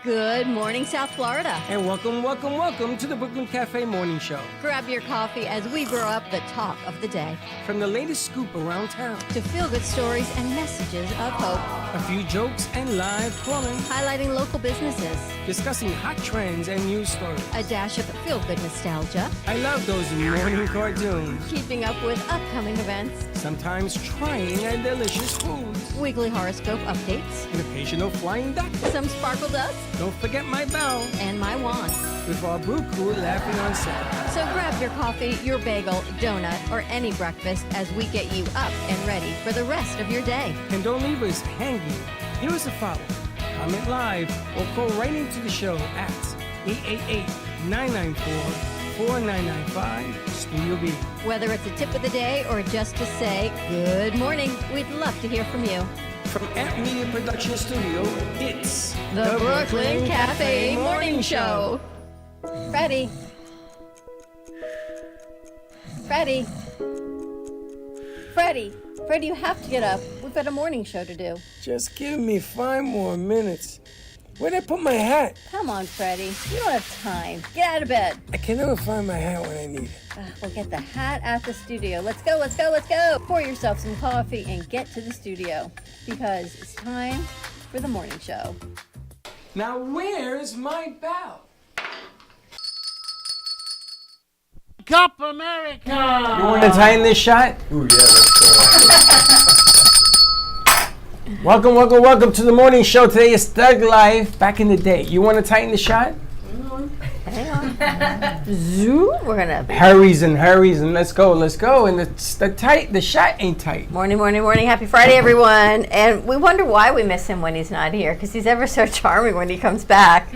Good morning, South Florida. And welcome to the Brooklyn Cafe Morning Show. Grab your coffee as we brew up the talk of the day. From the latest scoop around town to feel-good stories and messages of hope. A few jokes and live calling. Highlighting local businesses. Discussing hot trends and news stories. A dash of feel-good nostalgia. I love those morning cartoons. Keeping up with upcoming events. Sometimes trying and delicious foods. Weekly horoscope updates. An occasional flying duck. Some sparkle dust. Don't forget my bell. And my wand. With our brew crew laughing on set. So grab your coffee, your bagel, donut, or any breakfast as we get you up and ready for the rest of your day. And don't leave us hanging. Here is a follow. Comment live or call right into the show at 888-994-4995 Studio B. Whether it's a tip of the day or just to say good morning, we'd love to hear from you. From Amp Media Production Studio, it's the Brooklyn Cafe Morning Show. Freddie, you have to get up. We've got a morning show to do. Just give me 5 more minutes. Where'd I put my hat? Come on, Freddie. You don't have time. Get out of bed. I can never find my hat when I need it. We'll get the hat at the studio. Let's go. Pour yourself some coffee and get to the studio because it's time for the morning show. Now, where's my bell? Cup America! You want to tie in this shot? Ooh, yeah, let's go. Welcome to the morning show. Today is Thug Life, back in the day. You want to tighten the shot? Hang on. Zoom. We're gonna hurries and let's go. And the shot ain't tight. Morning. Happy Friday, everyone. And we wonder why we miss him when he's not here, because he's ever so charming when he comes back.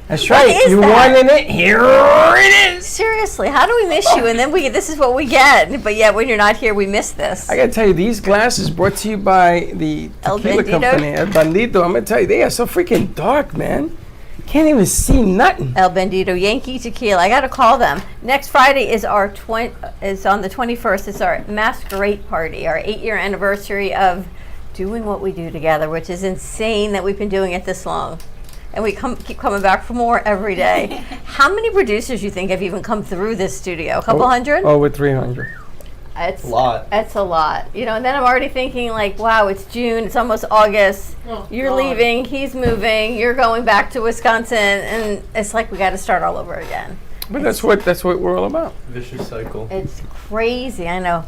That's right. You wanted it. Here it is. Seriously, how do we miss you? And then this is what we get. But yet, when you're not here, we miss this. I gotta tell you, these glasses brought to you by the tequila company, El Bandito. I'm gonna tell you, they are so freaking dark, man. Can't even see nothing. El Bandito Yankee Tequila. I got to call them. Next Friday is on the 21st. It's our masquerade party, our 8-year anniversary of doing what we do together, which is insane that we've been doing it this long. And we keep coming back for more every day. How many producers you think have even come through this studio? A couple hundred? Over 300. It's a lot. It's a lot. And then I'm already thinking like, wow, it's June, it's almost August. You're leaving, he's moving, you're going back to Wisconsin, and it's like we got to start all over again. But that's what we're all about. Vicious cycle. It's crazy, I know.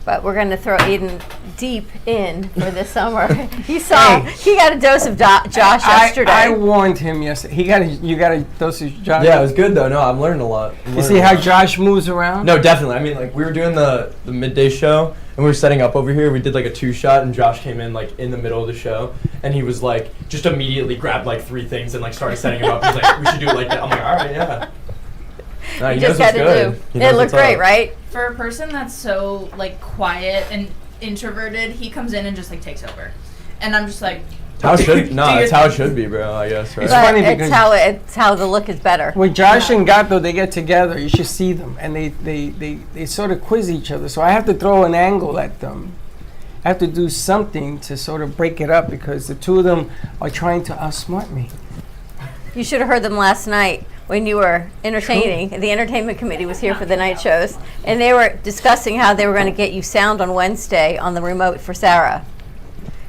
But we're going to throw Eden deep in for this summer. He got a dose of Josh yesterday. I warned him yesterday. You got a dose of Josh. Yeah, it was good though. No, I'm learning a lot. You see how Josh moves around? No, definitely. I mean, like we were doing the midday show and we were setting up over here. We did like a 2-shot and Josh came in like in the middle of the show and he was like just immediately grabbed like 3 things and like started setting them up. He's like, we should do it like that. I'm like, all right, yeah. No, you just got to do. It looked great, right? For a person that's so like quiet and introverted, he comes in and just like takes over, and I'm just like, it's how it should be, bro. I guess. Right? It's funny because it's how the look is better. When Josh and Gato, they get together, you should see them, and they sort of quiz each other. So I have to throw an angle at them. I have to do something to sort of break it up because the two of them are trying to outsmart me. You should have heard them last night when you were entertaining. True. The entertainment committee was here for the night shows, and they were discussing how they were going to get you sound on Wednesday on the remote for Sarah,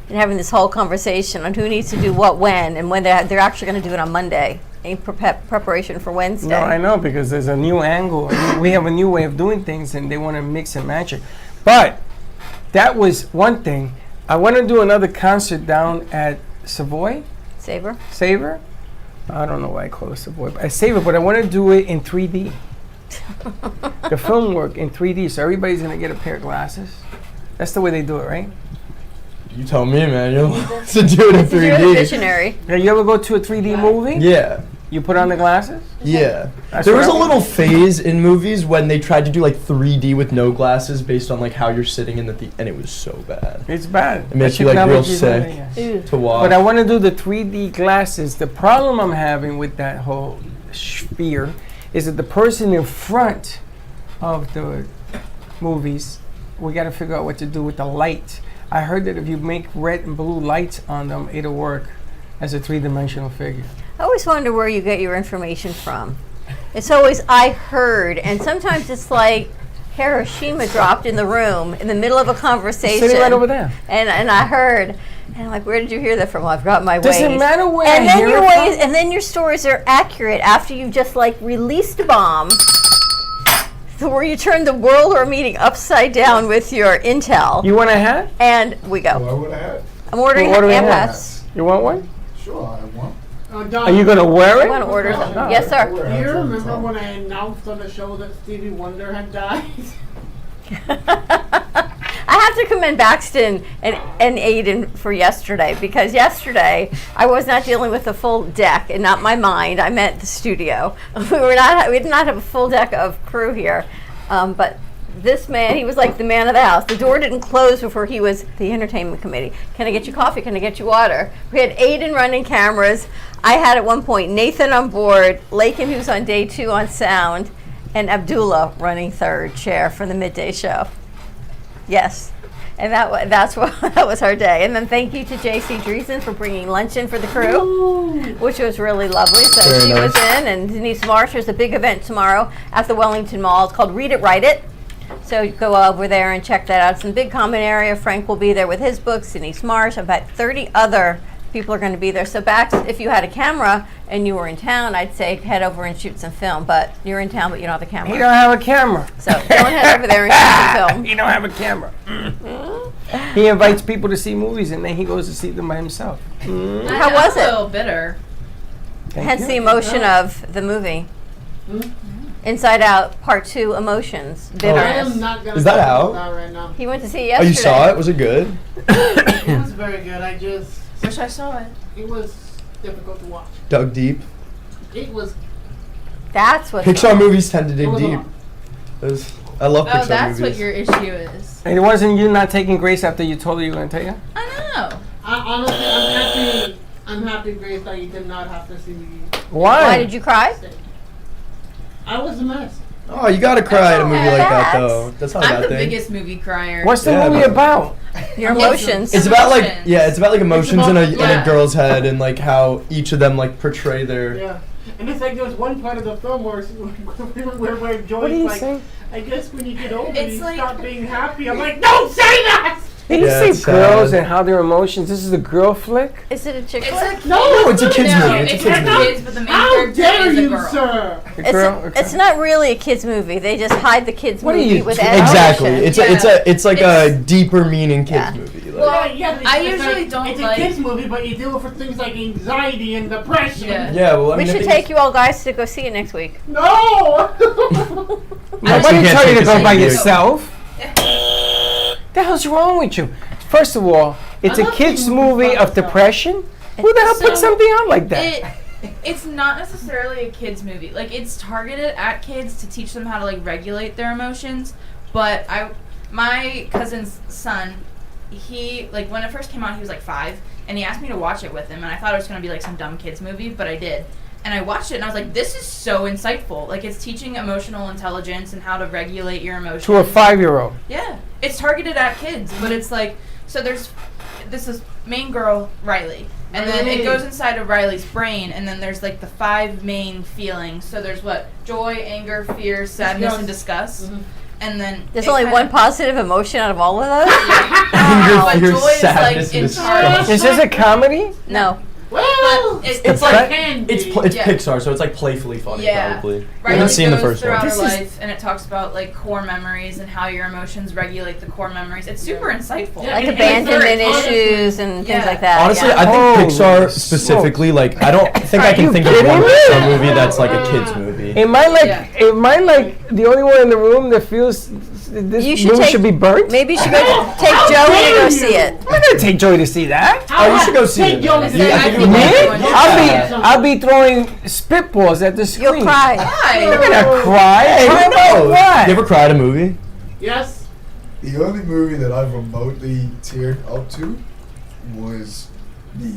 and having this whole conversation on who needs to do what when, and when they're actually going to do it on Monday in preparation for Wednesday. No, I know, because there's a new angle. We have a new way of doing things, and they want to mix and match it. But that was one thing. I want to do another concert down at Savoy. Savor? I don't know why I call it Savoy, but I save it, but I want to do it in 3D. The film work in 3D, so everybody's going to get a pair of glasses. That's the way they do it, right? You tell me, man. You're allowed to do it in 3D. You're a visionary. Yeah, you ever go to a 3D movie? Yeah. You put on the glasses? Yeah. There was a little phase in movies when they tried to do like 3D with no glasses based on like how you're sitting in and it was so bad. It's bad. It makes you like real sick to watch. But I want to do the 3D glasses. The problem I'm having with that whole sphere is that the person in front of the movies, we got to figure out what to do with the light. I heard that if you make red and blue lights on them, it'll work as a 3-dimensional figure. I always wonder where you get your information from. It's always I heard, and sometimes it's like Hiroshima dropped in the room in the middle of a conversation. Sitting right over there. And I heard, and I'm like, where did you hear that from? Well, I've got my ways. Doesn't matter where And I then hear your it ways, from. and then your stories are accurate after you've just like released a bomb. So where you turn the world or meeting upside down with your intel. You want a hat? And we go. What would I have? I'm ordering We're ordering ham hats. hats. You want one? Sure, I want. Are you going to wear I it? want to order some. No. Yes, sir. Wear Do hats you all the remember time. when I announced on the show that Stevie Wonder had died? I have to commend Baxton and Aiden for yesterday, because yesterday I was not dealing with a full deck, and not my mind. I meant the studio. We did not have a full deck of crew here, but this man, he was like the man of the house. The door didn't close before he was the entertainment committee. Can I get you coffee? Can I get you water? We had Aiden running cameras. I had at one point Nathan on board, Lakin, who's on day 2 on sound, and Abdullah running third chair for the midday show. Yes. And that was our day. And then thank you to J.C. Dreesen for bringing lunch in for the crew, which was really lovely. So Very she was nice. in, and Denise Marsh. There's a big event tomorrow at the Wellington Mall. It's called Read It, Write It. So go over there and check that out. It's in the big common area. Frank will be there with his books, Denise Marsh. About 30 other people are going to be there. So back, if you had a camera and you were in town, I'd say head over and shoot some film. But you're in town, but you don't have a camera. He don't have a camera. So don't head over there and shoot some film. He don't have a camera. He invites people to see movies, and then he goes to see them by himself. How was A it? little bitter. Thank Hence you. the emotion of the movie. Inside Out Part 2 Emotions. I Bitterness. am not gonna Is that talk out? about that right now. He went to see it Oh, yesterday. you saw it? Was it good? It was very good. I just Wish I saw it. it was difficult to watch. Dug deep. It was That's what. Pixar movies tend to it dig was a deep. lot. I love Pixar Oh, that's movies. what your issue is. And it wasn't you not taking Grace after you told her you were going to take her? I know. Honestly, I'm happy, Grace, that you did not have to see me. Why? Why did you cry? I was a mess. Oh, you gotta cry at a movie okay. like that, That's- though. That's not a I'm bad the thing. biggest movie crier. What's the Yeah, movie but- about? Your emotions. It's about like Emotions. it's about like emotions in a Yeah. girl's head and like how each of them like portray their. Yeah. And it's like there was one part of the film where What are Joy's you like, saying? I guess when you get older, It's you like- stop being happy. I'm like, don't say that! Did you Yeah, say it's girls sad. and how their emotions? This is a girl flick? Is it a chick It's flick? like No, it's a kid's no, movie. It's a it's kid's for movie. kids, but the main How character dare is a you, girl. sir? A girl? Okay. It's not really a kids movie. They just hide the kids What are movie you with doing? Exactly. animation. It's like a deeper meaning kids Yeah. movie. Like, Well, Yeah, I it's usually like, don't it's like- a kids movie, but you deal with things like anxiety and depression. Yeah. yeah. Well, I We mean, I should think take you all guys to go see it next week. No! Nobody can't tell you take to go us by anywhere. yourself. The hell's wrong with you? First of all, it's I a love kids seeing movie movies by of myself. depression. Who the hell So, put something out like that? It's not necessarily a kids movie. Like it's targeted at kids to teach them how to like regulate their emotions. But my cousin's son, he like when it first came out, he was like 5, and he asked me to watch it with him, and I thought it was gonna be like some dumb kids movie, but I did. And I watched it, and I was like, this is so insightful. Like it's teaching emotional intelligence and how to regulate your emotions. To a 5-year-old. Yeah, it's targeted at kids, but it's like, so there's this is main girl, Riley, and then it goes inside of Riley's brain, and then there's like the 5 main feelings. So there's what? Joy, anger, fear, sadness, and disgust. And then There's it only kinda- one positive emotion out of all of those? Anger, But fear, Joy is sadness, like in and charge. disgust. Is this a comedy? No. Well, But It's like can it's be. it's Yeah. Pixar, so it's like playfully funny. Yeah. Probably. I Riley haven't seen the goes first throughout one. her This is- life, and it talks about like core memories and how your emotions regulate the core memories. It's super insightful. Yeah, Like and- abandonment honestly- issues and things Yeah. like that. Honestly, yeah. I think Holy Pixar specifically, like, I don't think I Are can you think of kidding one me? Pixar movie that's like a kids movie. Am I like Yeah. the only one in the room that feels this You should movie take- should be burnt? Maybe you should go take Joey to go see it. I'm not gonna take Joey to see that. Oh, you should go see Take it. Joey man. to You- see I it. think you Me? would like it. When I'll be throwing spitballs at the screen. You'll cry. I'm Why? gonna cry. Hey, Cry who about knows? what? You ever cried at a movie? Yes. The only movie that I've remotely teared up to was the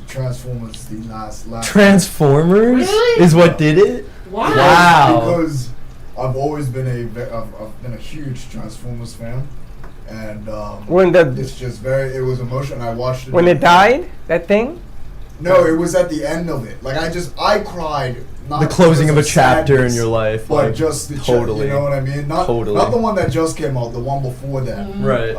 Transformers, the last Transformers Really? is what did it? Wow. Wow. Because I've always been I've been a huge Transformers fan, and When it's just it was emotional. I watched it it died, that thing. No, it was at the end of it. Like I cried. Not The closing of a because chapter sadness, in your life, but like, just the totally. you know what I mean? Not the one that just came out, the one before that. Right.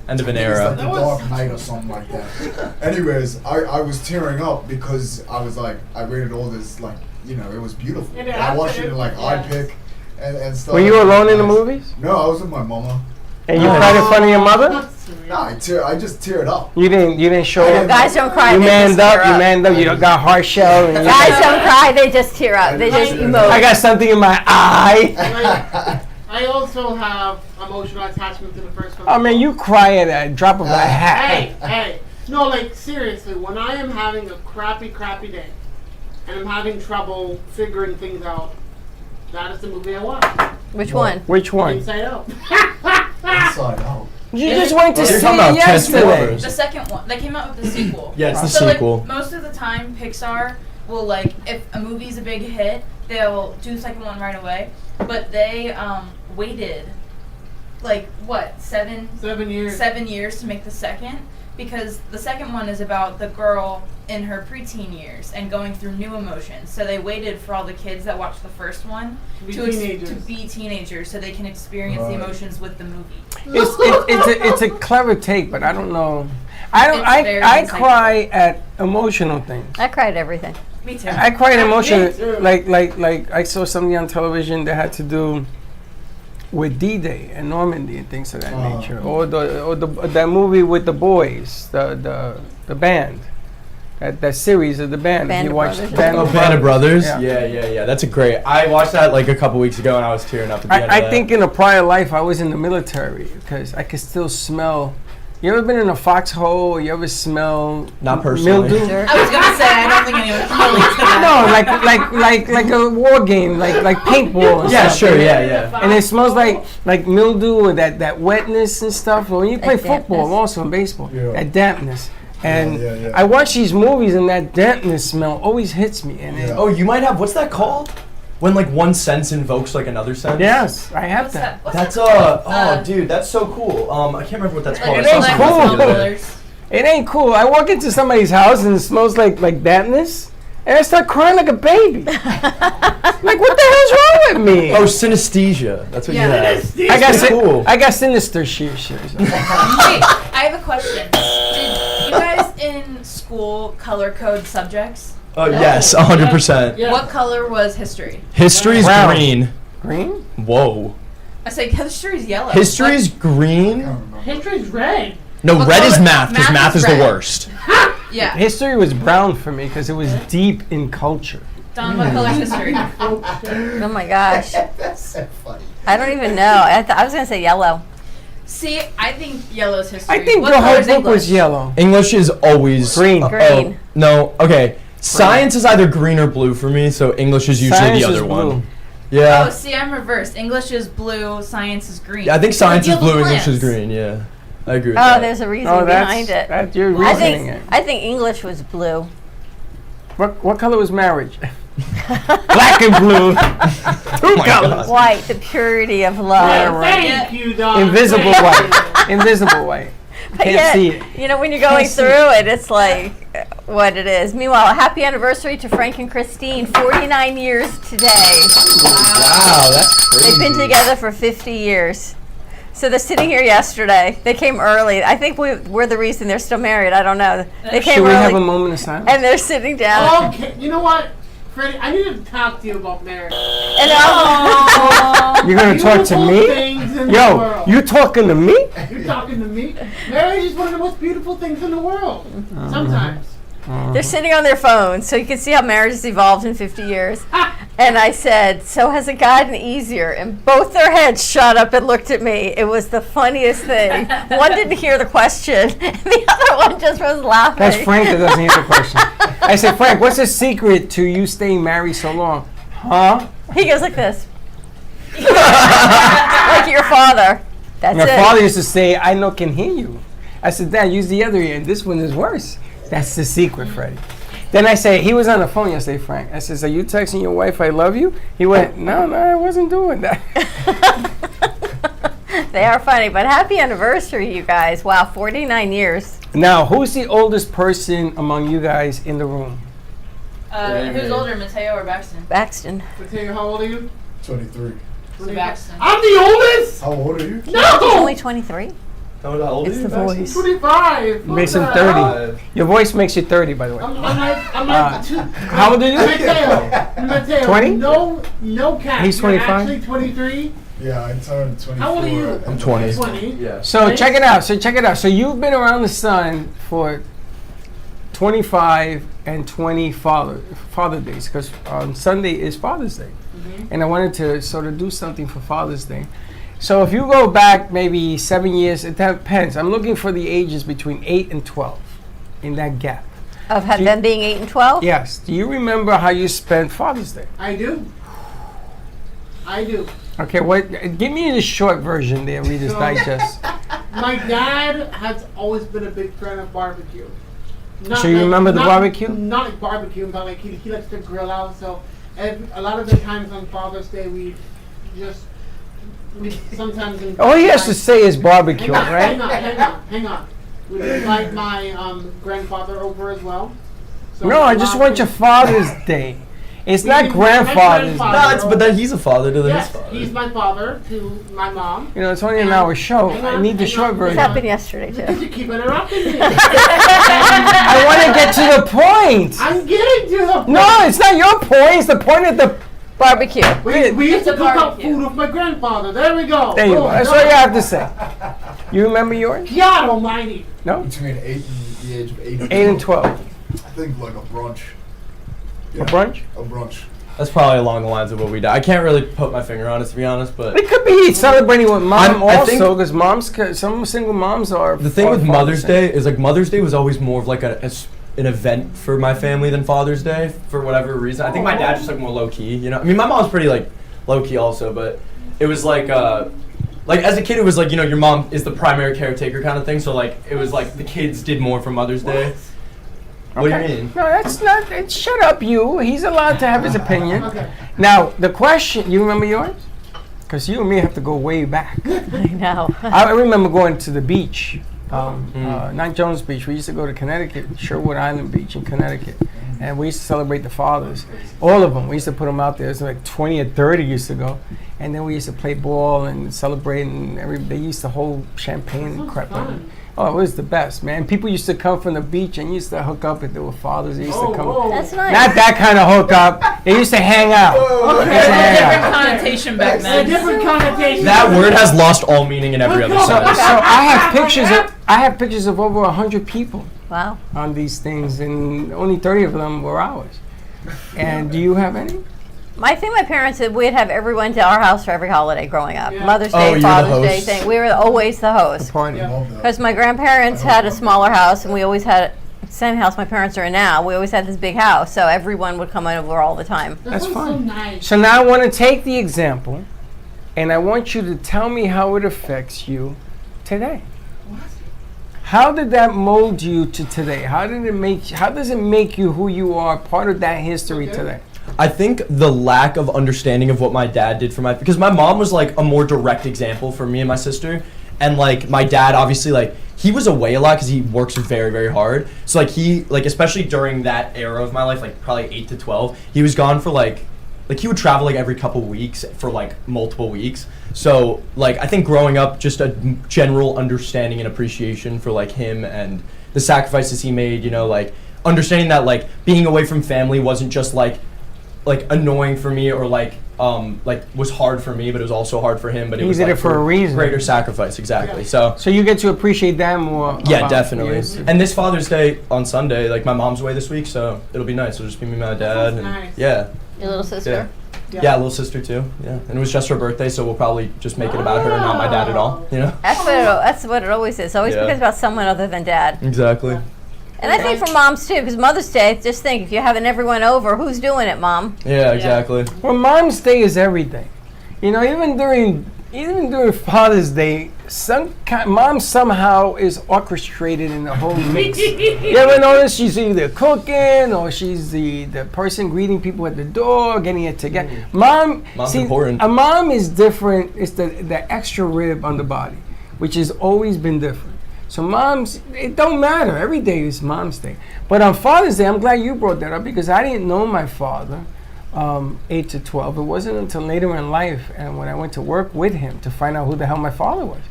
End of an It's era. like the Dark Knight or something like that. Anyways, I was tearing up because I was like, I rated all this, like, you know, it was beautiful. And And I watched it in like yeah. iPick and stuff. Were you alone in the Nice. movies? No, I was with my mama. And you cried in front of your mother? No, I just teared up. You didn't show I up. Guys don't cry. You they manned just up. tear You manned up. You got hard shell. And you Guys don't cry. They just tear up. They just emote. I got something in my eye. Like, I also have emotional attachment to the first one. Oh man, you cry at a drop of a hat. Hey. No, like, seriously, when I am having a crappy day, and I'm having trouble figuring things out, that is the movie I watch. Which one? Which one? Inside Out. Inside Out. You just went to You're see talking about it yesterday. Transformers. The second one. They came out with the sequel. Yeah, it's the So, sequel. like, most of the time, Pixar will, like, if a movie's a big hit, they'll do the second one right away. But they waited, like, what, 7 years. 7 years to make the second? Because the second one is about the girl in her preteen years and going through new emotions. So they waited for all the kids that watched the first one to be teenagers so they can experience the emotions with the movie. It's a clever take, but I don't know. I cry at emotional things. I cried at everything. Me too. I cried emotional. Me too. Like I saw something on television that had to do with D-Day and Normandy and things of that nature, or that movie with the boys, the band, that series of the band. Band You of watched Brothers. Band of Brothers? Yeah. Yeah. That's a great. I watched that like a couple weeks ago and I was tearing up at the end of I that. think in a prior life I was in the military because I could still smell. You ever been in a foxhole? Or you ever smell Not personally. mildew? I was gonna say I don't think anyone can relate to that. No, like a war game, like paintball. And Yeah, stuff. sure, yeah. And it smells like mildew or that wetness and stuff. When you play That football, dampness. also in baseball, Yeah. that dampness. And Yeah. I watch these movies, and that dampness smell always hits me. And Yeah. Oh, you might have. What's that called? When like one sense invokes like another sense. yes, I have What's that. that? That's dude, that's so cool. I can't remember what that's called. It I ain't saw cool. something the other day. It ain't cool. I walk into somebody's house and it smells like dampness, and I start crying like a baby. Like, what the hell's wrong with me? Oh, synesthesia. That's what you have. I got That's cool. I got sinister shit. Wait, I have a question. Did you guys in school color code subjects? Yes, 100%. Yeah. What color was history? History's Brown. green. Green? Whoa. I say history's yellow. History's green? History's red. No, What red is color- math because math math is is the red. worst. Yeah. History was brown for me because it was deep in culture. Don, what color's history? Oh my gosh. That's so funny. I don't even know. I was going to say yellow. See, I think yellow's history. I think What the whole color's book English? was yellow. English is always Green. Green. No, okay. Science is either green or blue for me, so English is usually Science the is other blue. one. Yeah. Oh, see, I'm reversed. English is blue, science is green. Yeah, I think science is Deal with blue, English is plants. green, yeah. I agree with Oh, that. there's a reason Oh, behind it. that's your I reasoning. think English was blue. What color was marriage? Black and blue. Oh my God. White, the purity of love. Thank you, Don. Invisible white. Invisible white. But Can't yet, see it. you know, when you're going through it, it's like what it is. Meanwhile, happy anniversary to Frank and Christine, 49 years today. Wow, that's crazy. They've been together for 50 years. So they're sitting here yesterday. They came early. I think we're the reason they're still married. I don't know. They came Should we have a early, moment of silence? and they're sitting down. Okay, you know what, Freddie? I need to talk to you about marriage. And You're gonna talk to Beautiful me? things in the Yo, world. you talking to me? You're talking to me? Marriage is one of the most beautiful things in the world. Sometimes. they're sitting on their phones, so you can see how marriage has evolved in 50 years. And I said, so has it gotten easier? And both their heads shot up and looked at me. It was the funniest thing. One didn't hear the question, and the other one just was laughing. That's Frank that doesn't answer the question. I said, Frank, what's the secret to you staying married so long? Huh? He goes like this. Like your father. That's My it. father used to say, I know can hear you. I said, Dad, use the other ear, and this one is worse. That's the secret, Freddie. Then I say, he was on the phone yesterday, Frank. I says, are you texting your wife, I love you? He went, no, I wasn't doing that. They are funny, but happy anniversary, you guys. Wow, 49 years. Now, who's the oldest person among you guys in the room? Who's older, Mateo or Baxton? Baxton. Mateo, how old are you? 23. So Baxton. I'm the oldest. How old are you? He's No. only 23. How old It's are you, the Baxter? voice. 25. Makes him What 30. the hell? Your voice makes you 30, by the way. I'm like two. How old are you? Mateo. 20? No cap. He's You're 25? actually 23. Yeah, I turned 24. How old are you? I'm 20. 20. Yeah. So check it out. So you've been around the sun for 25 and 20 Father Days, because on Sunday is Father's Day. And I wanted to sort of do something for Father's Day. So if you go back maybe 7 years, it depends. I'm looking for the ages between 8 and 12 in that gap. Of Do you- them being 8 and 12? Yes. Do you remember how you spent Father's Day? I do. Okay, give me the short version there, Reader's So- Digest. My dad has always been a big fan of barbecue. So you remember the barbecue? Not like barbecue, but like he likes to grill out. So a lot of the times on Father's Day we sometimes invite All he has to say is barbecue, hang right? on. We invite my grandfather over as well. So No, I just want your Father's Day. It's not grandfather's My Day. No, but then he's a father to Yes, his father. he's my father to my mom. You know, it's only an hour show. Hang I on, need the hang short on. This version. happened yesterday, Because too. you keep interrupting me. I want to get to the point. I'm getting to the point. No, it's not your point. It's the point of the. Barbecue. We used to It's a cook up barbecue. food with my grandfather. There we go. There you go. Boom, That's done. all you have to say. You remember yours? God almighty. No? Between 8 and the age of 8 8 and 12. I think like a brunch. A brunch? A brunch. That's probably along the lines of what we do. I can't really put my finger on it, to be honest, but It could be celebrating with mom I think- also, because some single moms are. the thing are with Father's Mother's Day is like Mother's Day was always more of like an event for my family than Father's Day for whatever reason. I think my dad's just like more low key, you know. I mean, my mom's pretty like low key also, but it was like as a kid it was like, you know, your mom is the primary caretaker kind of thing. So like it was like the kids did more for Mother's Day. What do you Okay. mean? No, that's not. Shut up, you. He's allowed to have his opinion. Okay. Now, the question, you remember yours? Because you and me have to go way back. I know. I remember going to the beach, not Jones Beach. We used to go to Connecticut, Sherwood Island Beach in Connecticut. And we used to celebrate the fathers. All of them. We used to put them out there. It was like 20 or 30 used to go. And then we used to play ball and celebrate. And they used to hold champagne and crap. Oh, it was the best, man. People used to come from the beach and used to hook up if there were fathers. They used to come. That's nice. Not that kind of hookup. They used to hang out. They used to hang Different out. connotation back A then. different connotation. That word has lost all meaning in every other So sentence. I have pictures of over 100 people Wow. on these things, and only 30 of them were ours. And do you have any? I think my parents said we'd have everyone to our house for every holiday growing up. Yeah. Mother's Oh, Day, you're the Father's Day host. thing. We were always the host. Party. Yeah. Love that. Because my grandparents had a smaller house, and we always had same house my parents are in now. We always had this big house, so everyone would come over all the time. That's That sounds fine. So nice. So now I want to take the example, and I want you to tell me how it affects you today. How did that mold you to today? How does it make you who you are, part of that history Okay. today? I think the lack of understanding of what my dad did for because my mom was like a more direct example for me and my sister, and like my dad obviously like he was away a lot because he works very very hard. So like he like especially during that era of my life, like probably 8 to 12, he was gone for like he would travel like every couple weeks for like multiple weeks. So like I think growing up, just a general understanding and appreciation for like him and the sacrifices he made. You know, like understanding that like being away from family wasn't just like annoying for me or like was hard for me, but it was also hard for him. But it He was did like it for a reason. greater sacrifice, exactly. So So you get to appreciate that more. yeah, about definitely. years. And this Father's Day on Sunday, like my mom's away this week, so it'll be nice. It'll just be me and my dad. sounds And nice. yeah, Your little sister. yeah, little sister too. Yeah, and it was just her birthday, so we'll probably just make it about her and not my dad at all. You know. That's what it always is. It always Yeah. becomes about someone other than dad. Exactly. And I think for moms too, because Mother's Day, just think if you're having everyone over, who's doing it, Mom? Yeah, exactly. Well, Mom's Day is everything. You know, even during Father's Day, Mom somehow is orchestrated in the whole mix. You ever notice she's either cooking or she's the person greeting people at the door, getting it together. Mom's important. A mom is different. It's the extra rib on the body, which has always been different. So moms, it don't matter. Every day is Mom's Day. But on Father's Day, I'm glad you brought that up because I didn't know my father 8 to 12. It wasn't until later in life and when I went to work with him to find out who the hell my father was.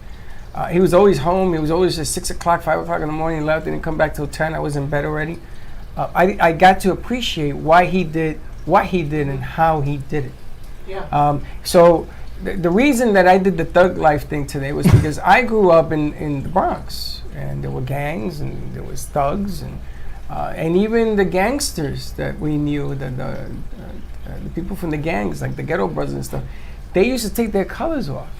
He was always home. He was always at 6 o'clock, 5 o'clock in the morning. He left, didn't come back till 10. I was in bed already. I got to appreciate why he did what he did and how he did it. Yeah. So the reason that I did the thug life thing today was because I grew up in the Bronx, and there were gangs, and there was thugs, and even the gangsters that we knew, the people from the gangs, like the Ghetto Brothers and stuff, they used to take their colors off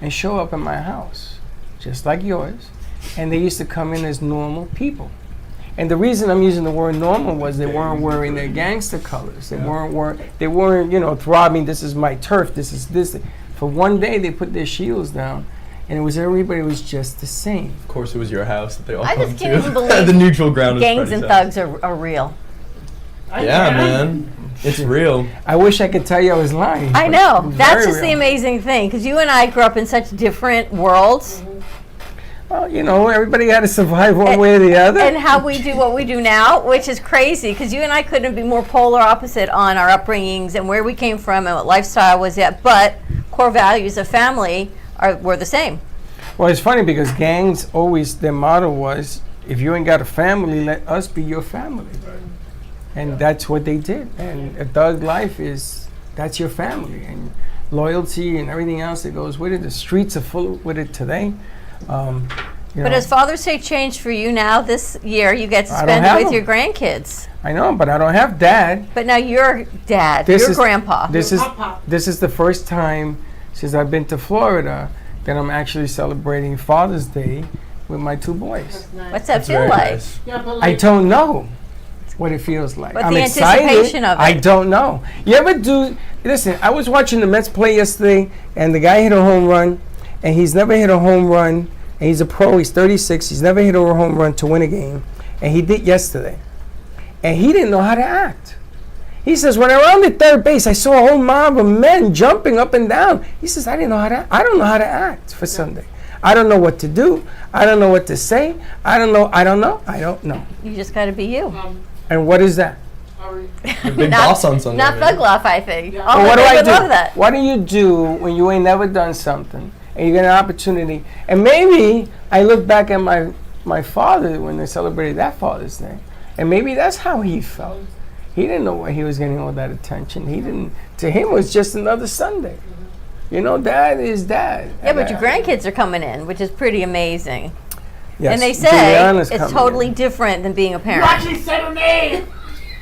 and show up in my house, just like yours, and they used to come in as normal people. And the reason I'm using the word normal was they weren't wearing their gangster colors. They weren't, throbbing, this is my turf, this is this. For one day, they put their shields down, and everybody was just the same. Of course, it was your house that they all I come just to. can't even believe the neutral ground is gangs Freddie's and house. thugs are real. Yeah, man. It's real. I wish I could tell you I was lying. I but know. it's That's very just the real. amazing thing, because you and I grew up in such different worlds. Well, everybody had to survive one way or the other. And how we do what we do now, which is crazy, because you and I couldn't be more polar opposite on our upbringings and where we came from and what lifestyle was at, but core values of family were the same. Well, it's funny because gangs always, their motto was, if you ain't got a family, let us be your family. And that's what they did. And a thug life that's your family. And loyalty and everything else that goes with it. The streets are full with it today. But has Father's Day changed for you now this year? You get to I don't spend it have with them. your grandkids. I know, but I don't have dad. But now you're dad, you're grandpa. This Papa. is the first time since I've been to Florida that I'm actually celebrating Father's Day with my two boys. That's nice. What's that That's feel very like? nice. Yeah, but I like, don't know what it feels like. But I'm the excited. anticipation of it. I don't know. You ever do? Listen, I was watching the Mets play yesterday, and the guy hit a home run, and he's never hit a home run. And he's a pro. He's 36. He's never hit a home run to win a game, and he did yesterday. And he didn't know how to act. He says, when I rounded third base, I saw a whole mob of men jumping up and down. He says, I don't know how to act for Sunday. I don't know what to do. I don't know what to say. I don't know. You just got to be you. And what is that? sorry. You're a big boss on Sunday. Not man. thug life, I think. Yeah. Oh, Well, what do they I would do? love that. What do you do when you ain't never done something and you get an opportunity? And maybe I look back at my father when they celebrated that Father's Day, and maybe that's how he felt. He didn't know why he was getting all that attention. He didn't. To him, it was just another Sunday. You know, dad is dad. Yeah, but your grandkids are coming in, which is pretty amazing. Yes, And they say Juliana's it's coming totally in. different than being a You parent. actually said her name.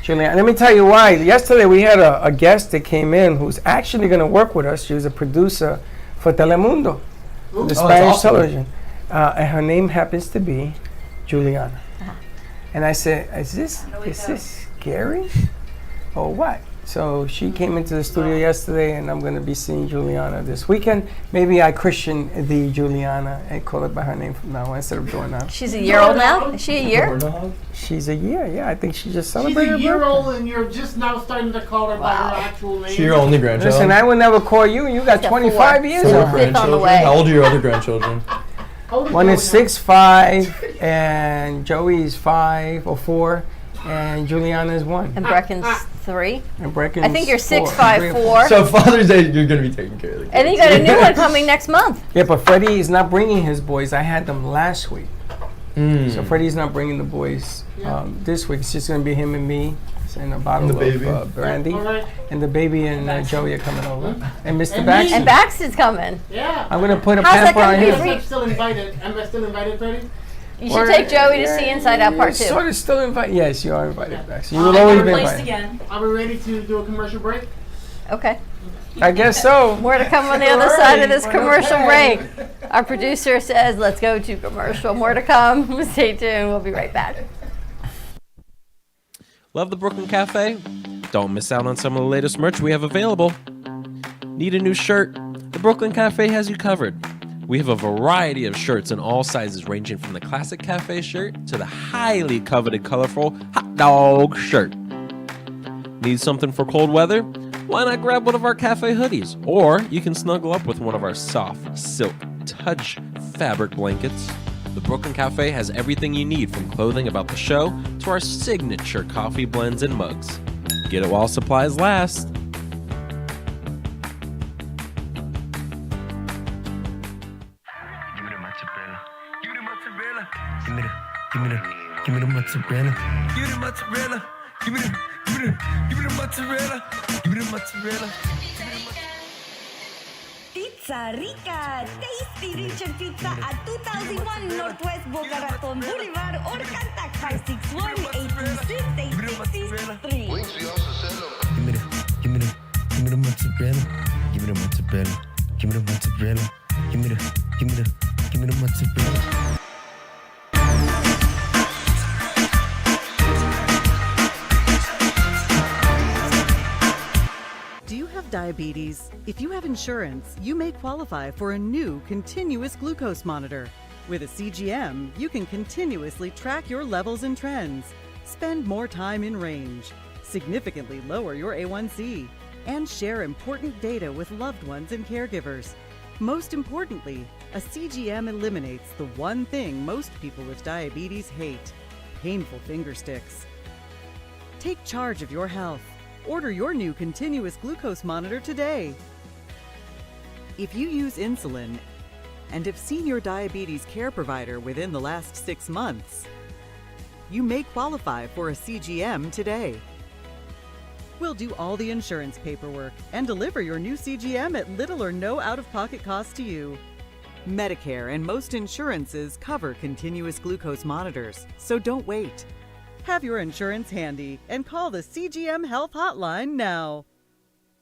Juliana, let me tell you why. Yesterday we had a guest that came in who's actually going to work with us. She was a producer for Telemundo, the that's Spanish awesome. television. And her name happens to be Juliana. Uh-huh. And I said, is this scary or what? So she came into the studio yesterday, and I'm going to be seeing Juliana this weekend. Maybe I christen the Juliana and call it by her name from now on instead of doorknob. She's a year old now? Is she a year? Doorknob? She's a year, yeah. I think she just She's celebrated a her year birthday. old, and you're just now starting to call her by her actual name. She your only grandchild? Listen, I would never call you. You got got 25 4. years So on we're her. fifth on the Grandchildren? way. How old are your other grandchildren? How old One is Joey now? 6'5", and Joey's 5 or 4, and Juliana's 1. And Brecken's 3. And Brecken's I think you're 4. 6'5", 4. So Father's Day, you're going to be taking care of the kids. And then you got a new one coming next month. Yeah, but Freddie is not bringing his boys. I had them last week. Mm. So Freddie's not bringing the boys this week. It's just going to be him and me and a bottle And the baby. of brandy. All right. And the baby and Joey are coming over. And Mr. And Baxter. And Baxter's coming. Yeah. I'm going to put a How's that pamper on gonna be him. for you? I'm still invited. Am I still invited, Freddie? You should take Joey to see Inside Out Part 2. Sort of still invited. Yes, you are invited, Yeah. Baxter. You will always be Replaced invited. again. Are we ready to do a commercial break? Okay. I guess so. More to come on the other side of this commercial break. Our producer says, let's go to commercial. More to come. Stay tuned. We'll be right back. Love the Brooklyn Cafe? Don't miss out on some of the latest merch we have available. Need a new shirt? The Brooklyn Cafe has you covered. We have a variety of shirts in all sizes, ranging from the classic cafe shirt to the highly coveted colorful hot dog shirt. Need something for cold weather? Why not grab one of our cafe hoodies? Or you can snuggle up with one of our soft silk touch fabric blankets. The Brooklyn Cafe has everything you need from clothing about the show to our signature coffee blends and mugs. Get it while supplies last. Give me the mozzarella. Give me the mozzarella. Give me the mozzarella. Give me the mozzarella. Pizza Rica, tasty rich and pizza at 2001 Northwest Boca Raton Boulevard or contact 561-826-8663. Wings, we also sell them. Give me the mozzarella. Give me the mozzarella. Give me the mozzarella. Give me the mozzarella. Do you have diabetes? If you have insurance, you may qualify for a new continuous glucose monitor. With a CGM, you can continuously track your levels and trends, spend more time in range, significantly lower your A1C, and share important data with loved ones and caregivers. Most importantly, a CGM eliminates the one thing most people with diabetes hate: painful finger sticks. Take charge of your health. Order your new continuous glucose monitor today. If you use insulin and have seen your diabetes care provider within the last 6 months, you may qualify for a CGM today. We'll do all the insurance paperwork and deliver your new CGM at little or no out-of-pocket cost to you. Medicare and most insurances cover continuous glucose monitors, so don't wait. Have your insurance handy and call the CGM Health Hotline now.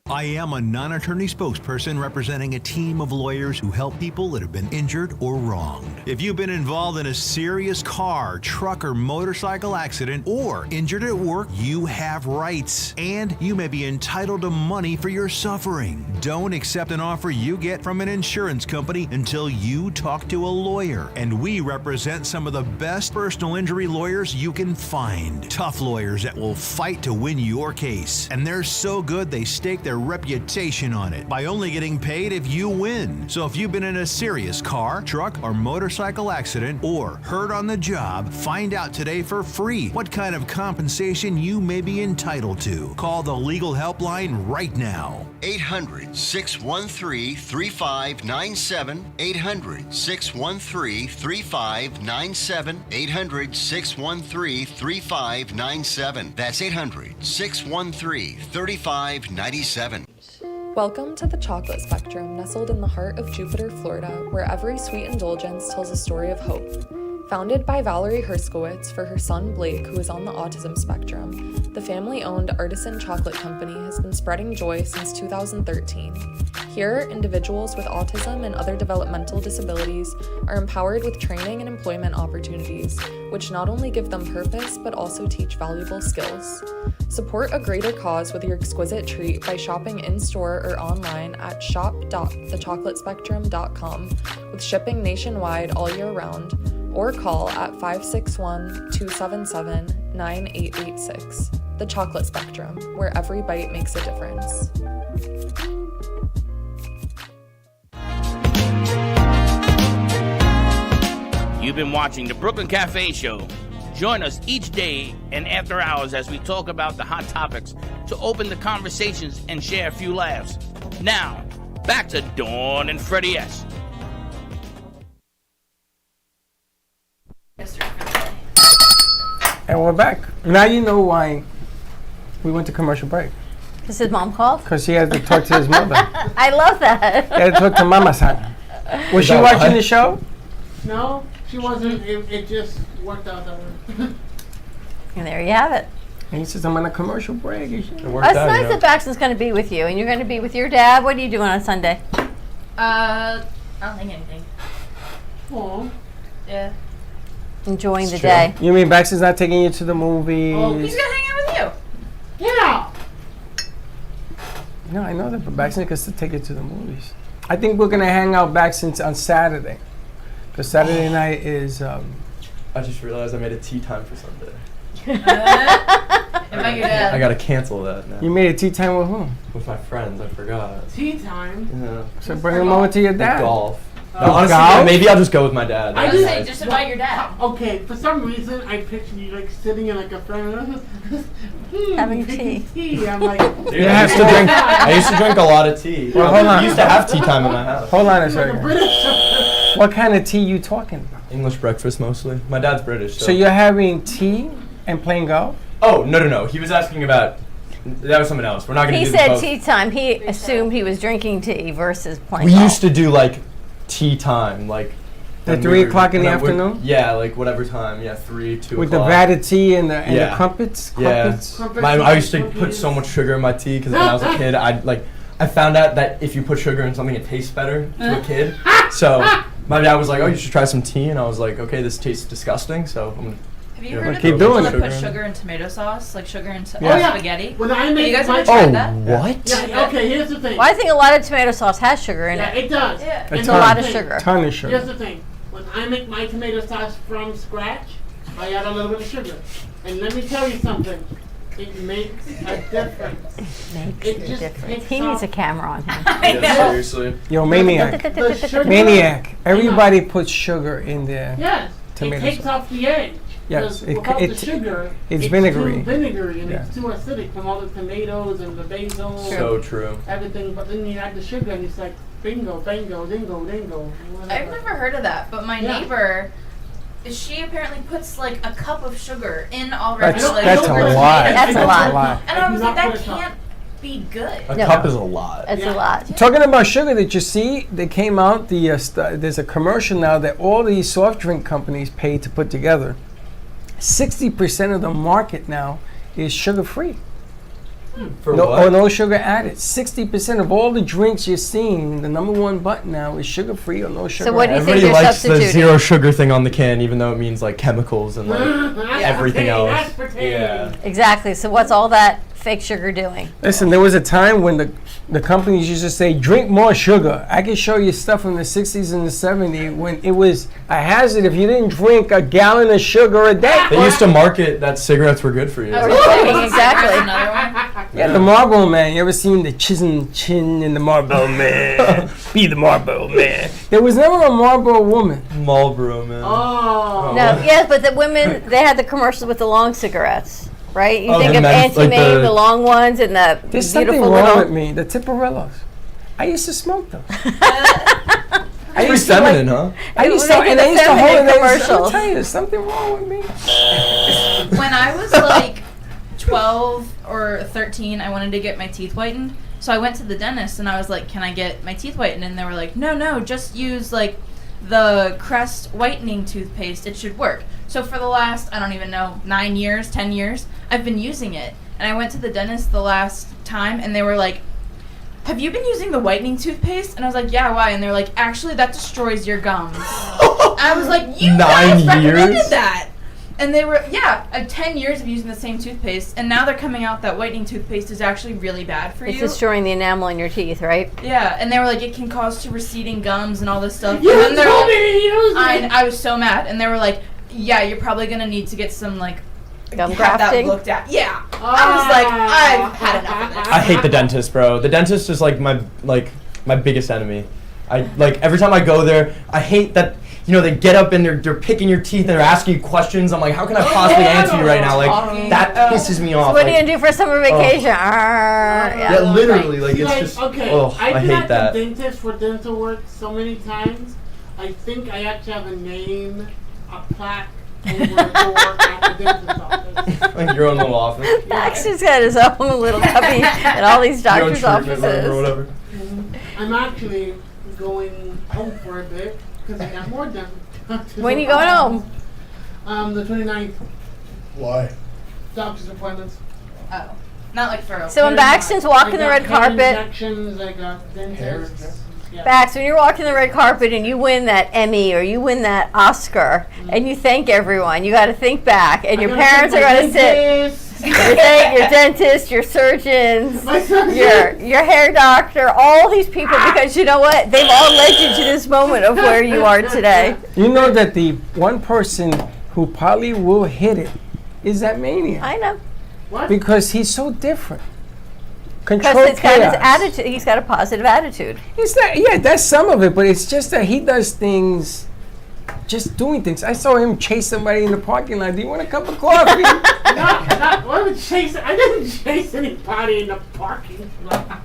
I am a non-attorney spokesperson representing a team of lawyers who help people that have been injured or wronged. If you've been involved in a serious car, truck, or motorcycle accident or injured at work, you have rights, and you may be entitled to money for your suffering. Don't accept an offer you get from an insurance company until you talk to a lawyer, and we represent some of the best personal injury lawyers you can find. Tough lawyers that will fight to win your case, and they're so good they stake their reputation on it by only getting paid if you win. So if you've been in a serious car, truck, or motorcycle accident or hurt on the job, find out today for free what kind of compensation you may be entitled to. Call the legal helpline right now. 800-613-3597. 800-613-3597. 800-613-3597. That's 800-613-3597. Welcome to the Chocolate Spectrum, nestled in the heart of Jupiter, Florida, where every sweet indulgence tells a story of hope. Founded by Valerie Herskowitz for her son Blake, who is on the autism spectrum, the family-owned Artisan Chocolate Company has been spreading joy since 2013. Here, individuals with autism and other developmental disabilities are empowered with training and employment opportunities, which not only give them purpose, but also teach valuable skills. Support a greater cause with your exquisite treat by shopping in-store or online at shop.thechocolatespectrum.com, with shipping nationwide all year round, or call at 561-277-9886. The Chocolate Spectrum, where every bite makes a difference. You've been watching the Brooklyn Cafe Show. Join us each day and after hours as we talk about the hot topics to open the conversations and share a few laughs. Now, back to Dawn and Freddie S. And we're back. Now you know why we went to commercial break. Because his mom called? Because he had to talk to his mother. I love that. He had to talk to Mama-san. Was she watching the show? No, she wasn't. It just worked out that way. And there you have it. And he says, I'm on a commercial break. It's nice that Baxton's going to be with you, and you're going to be with your dad. What are you doing on Sunday? I don't think anything. Aw. Yeah. Enjoying the day. You mean Baxter's not taking you to the movies? Oh, he's going to hang out with you. Yeah. No, I know that, but Baxter gets to take you to the movies. I think we're going to hang out Baxter on Saturday. Because Saturday night is... I just realized I made a tea time for Sunday. I gotta cancel that now. You made a tea time with whom? With my friends, I forgot. Tea time? Yeah. So bring them over to your dad. Golf. No, honestly, yeah, maybe I'll just go with my dad. I would say just invite your dad. Okay, for some reason I pictured you like sitting in like a friend having drinking tea. I'm like, Dude, I used to drink a lot of tea. Well, hold on. We used to have tea time in my house. Hold on a second. What kind of tea you talking about? English breakfast mostly. My dad's British. So you're having tea and playing golf? Oh, no. He was asking about... That was something else. We're not going to do He this said both. tea time. He assumed he was drinking tea versus playing We golf. used to do like tea time, like At 3 o'clock in the afternoon? Yeah, like whatever time. Yeah, 3, 2 With the o'clock. vat of tea and the crumpets? Yeah. I used to put so much sugar in my tea because when I was a kid, I found out that if you put sugar in something, it tastes better to a kid. So my dad was like, "Oh, you should try some tea," and I was like, "Okay, this tastes disgusting." So I'm gonna. Have you heard of keep people doing that it. put sugar in tomato sauce, like sugar in Yeah. spaghetti? When I Have make you guys my ever tried that? What? Yeah, okay, here's the thing. Well, I think a lot of tomato sauce has sugar in Yeah, it. it does. Yeah. And It's here's a lot the of thing. sugar. Ton of sugar. Here's the thing. When I make my tomato sauce from scratch, I add a little bit of sugar. And let me tell you something. It makes a difference. It just takes He needs a off camera on him. Seriously. Yo, maniac. the sugar. Maniac. Everybody puts sugar in their Yes. tomato It takes sauce. off the edge. Yes, Because it- without it- the sugar, it's vinegary. too vinegary and Yeah. it's too acidic from all the tomatoes and the basil. So true. Everything, but then you add the sugar and it's like bingo, bango, dingo, dingo. Whatever. I've never heard of that, but my Yeah. neighbor, she apparently puts like a cup of sugar in already. That's, like, that's a sugar lot. tomatoes. That's a lot. And I was like, that put a cup. can't be good. A No. cup is a lot. That's a lot. Talking about sugar, did you see? They came out. There's a commercial now that all these soft drink companies pay to put together. 60% of the market now is sugar free. For No, what? or no sugar added. 60% of all the drinks you're seeing, the number one button now is sugar free or no sugar. So what do you added. think Everybody you're likes the substituting? 0 sugar thing on the can, even though it means like chemicals and like everything else. Aspartame. Yeah. Exactly. So what's all that fake sugar doing? Listen, there was a time when the companies used to say, drink more sugar. I can show you stuff from the 60s and the 70s when it was a hazard if you didn't drink a gallon of sugar a day. They used to market that cigarettes were good for you. Or saying exactly. Another one. Yeah, the Marlboro Man. You ever seen the chin in the Marlboro Man? Be the Marlboro Man. There was never a Marlboro woman. Marlboro, man. Oh. No, yes, but the women, they had the commercials with the long cigarettes, right? You Oh, think the of men's- Auntie like Mae, the- the long ones, and the There's something beautiful wrong little. with me. The Tiparillos. I used to smoke those. I Pretty used to feminine, huh? I used to, They did and the I used to hold feminine it. I'll commercials. tell you, there's something wrong with me. When I was like 12 or 13, I wanted to get my teeth whitened. So I went to the dentist and I was like, can I get my teeth whitened? And they were like, no, just use like the Crest whitening toothpaste. It should work. So for the last, I don't even know, 9 years, 10 years, I've been using it. And I went to the dentist the last time and they were like, have you been using the whitening toothpaste? And I was like, yeah, why? And they're like, actually, that destroys your gums. I was like, you 9 guys recommended years? that. And they were, 10 years of using the same toothpaste, and now they're coming out that whitening toothpaste is actually really bad for It's you. destroying the enamel in your teeth, right? Yeah, and they were like, it can cause to receding gums and all this stuff. You and then they're told me like, to use it. I was so mad, and they were like, yeah, you're probably gonna need to get some like Gum have that grafting. looked at. Yeah, I was like, I've had enough of this. I hate the dentist, bro. The dentist is like my biggest enemy. I like every time I go there, I hate that. You know, they get up and they're picking your teeth and they're asking you questions. I'm like, how can I possibly answer you right now? Like, that pisses me off. So what are you Like, gonna do for summer vacation? yeah, literally, like, it's Like, just, okay, oh, I I've been hate at that. the dentist for dental work so many times. I think I actually have a name, a plaque over the door at the dentist's office. Like your own little office. Baxter's got his own little cubby at all these Your own doctors' treatment room or offices. whatever. I'm actually going home for a bit because I got more dental. When you going home? The 29th. Why? Doctor's appointments. Oh, not like for a So when Baxton's walking the red carpet, Injections, I got dentists. Yeah. Bax, when you're walking the red carpet and you win that Emmy or you win that Oscar and you thank everyone, you got to think back, and your parents are going to sit. You thank your dentist, your surgeons, your hair doctor, all these people, because you know what? They've all led you to this moment of where you are today. You know that the one person who probably will hit it is that maniac. I know. What? Because he's so different. Control Because it's got his chaos. attitude. He's got a positive attitude. It's not, yeah, that's some of it, but it's just that he does things, just doing things. I saw him chase somebody in the parking lot. Do you want a cup of coffee? I didn't chase anybody in the parking lot.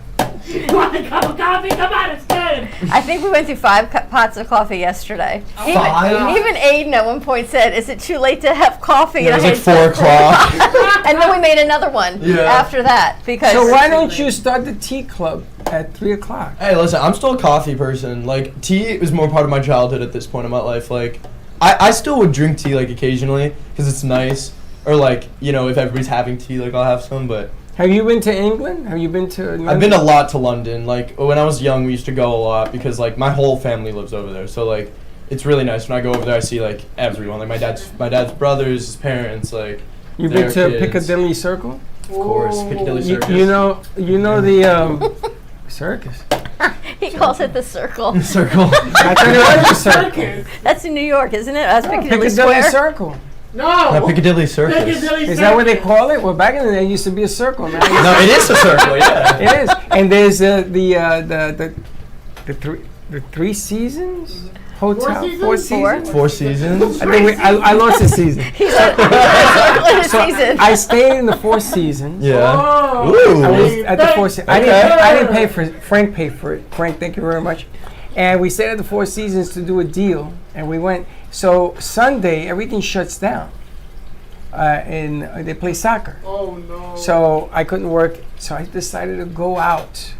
You want a cup of coffee? Come on, it's good. I think we went through 5 pots of coffee yesterday. Even Aiden at one point said, "Is it too late to have coffee?" Yeah, it was And like 4 o'clock. and then we made another one after that because. So why don't you start the tea club at 3 o'clock? Hey, listen, I'm still a coffee person. Like, tea is more part of my childhood at this point in my life. Like, I still would drink tea, like, occasionally, because it's nice. Or, like, you know, if everybody's having tea, like, I'll have some, but... Have you been to England? Have you been to London? I've been a lot to London. Like, when I was young, we used to go a lot, because, like, my whole family lives over there. So, like, it's really nice. When I go over there, I see, like, everyone. Like, my dad's brothers, his parents, like, You've their been to kids. Piccadilly Circle? Of course, Piccadilly Circus. You know the circus. He calls it the circle. Circle. I thought it was a circle. That's in New York, isn't it? That's Piccadilly Piccadilly Square. Circle. No. Piccadilly Circus. Is that what they call it? Well, back in the day, it used to be a circle. Now No, it is a circle, yeah. It is. And there's the Three Seasons Hotel. Four Seasons? 4 seasons. I think I lost a season. He's a circle in a So season. I stayed in the Four Seasons. Yeah. Oh. Ooh. I was at the Four Seasons. I didn't pay for it. Frank paid for it. Frank, thank you very much. And we stayed at the Four Seasons to do a deal, and we went. So Sunday, everything shuts down, and they play soccer. Oh no. So I couldn't work. So I decided to go out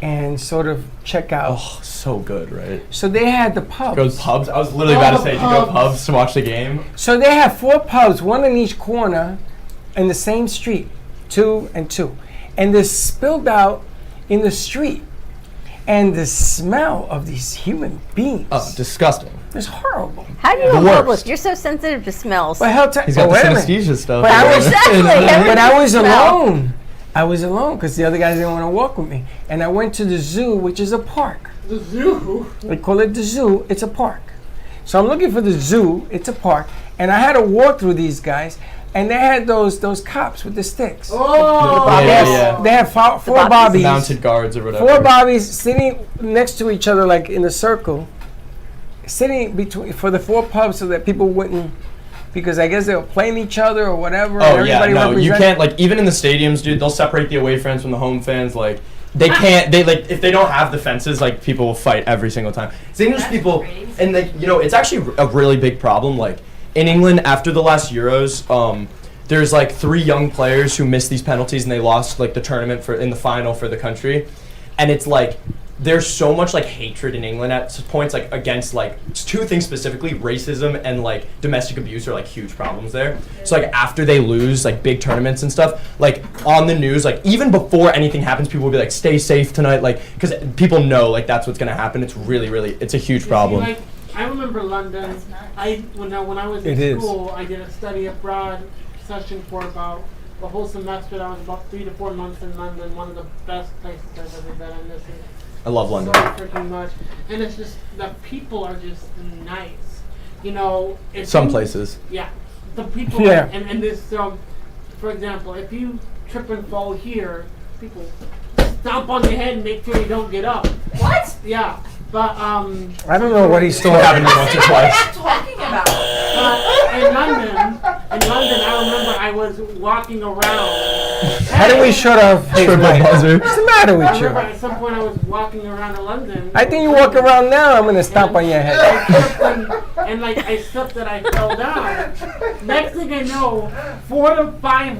and sort of check out. Oh, so good, right? So they had the pubs. Go to pubs. I was literally about to say, did you go to pubs to watch the game? So they have 4 pubs, one in each corner, in the same street, 2 and 2, and they're spilled out in the street. And the smell of these human beings. Oh, disgusting. It's horrible. How do you The go worst. public? You're so sensitive to smells. But He's got the synesthesia stuff. But I was, Exactly. but I was Smell. alone. I was alone because the other guys didn't want to walk with me. And I went to the zoo, which is a park. The zoo. They call it the zoo. It's a park. So I'm looking for the zoo. It's a park. And I had to walk through these guys. And they had those cops with the sticks. Oh. They have 4 bobbies. bobbies. Mounted guards or whatever. 4 bobbies sitting next to each other, like in a circle, sitting between for the 4 pubs so that people wouldn't, because I guess they were playing each other or whatever. Oh yeah, no, you represented. can't, like, even in the stadiums, dude, they'll separate the away fans from the home fans. Like, they can't, like, if they don't have the fences, like, people will fight every single time. It's English people, and, like, you know, it's actually a really big problem. Like, in England, after the last Euros, there's like 3 young players who missed these penalties and they lost like the tournament in the final for the country, and it's like there's so much like hatred in England at points, like against like 2 things specifically: racism and like domestic abuse are like huge problems there. So like after they lose like big tournaments and stuff, like on the news, like even before anything happens, people will be like, "Stay safe tonight," like because people know like that's what's gonna happen. It's really it's a huge problem. See, like, I remember London. When I was in school, I did a study abroad session for about a whole semester. That was about 3 to 4 months in London. One of the best places I've ever been. I miss it. I love London. So freaking much. And it's just the people are just nice. You know, if Some you- places. Yeah, the people. Yeah. And this. For example, if you trip and fall here, people stomp on your head and make sure you don't get up. What? Yeah. But I don't know what he's Still talking happened about. once or twice. What are you talking about? in London, I remember I was walking around. How do we shut off his Triple mic? buzzer. What's the matter I with you? remember at some point I was walking around in London. I think you walk around now, I'm gonna stomp on your head. And like I slipped and I fell down. Next thing I know, 4 to 5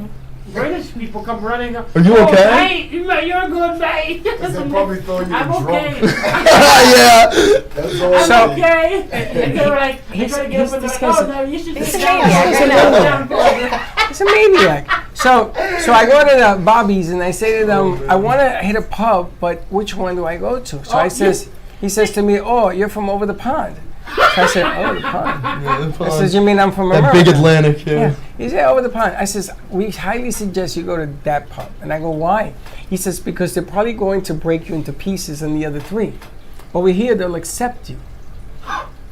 British people come running up. Are you "Oh, okay?" Mate, you're good, mate. Because they probably thought you were I'm drunk. okay. Yeah. That's all. I'm So- okay. And they were like, I tried to get up and they're like, oh no, you should He's sit a down. maniac, Sit I know. down for a minute." It's a maniac. So I go to the Bobby's and I say to them, I want to hit a pub, but which one do I go to? So he says to me, "Oh, you're from over the pond." So I said, "Over the pond." I says, "You mean I'm from That America?" big Atlantic, yeah. He said, "Over the pond." I says, "We highly suggest you go to that pub." And I go, "Why?" He says, "Because they're probably going to break you into pieces in the other 3. Over here, they'll accept you."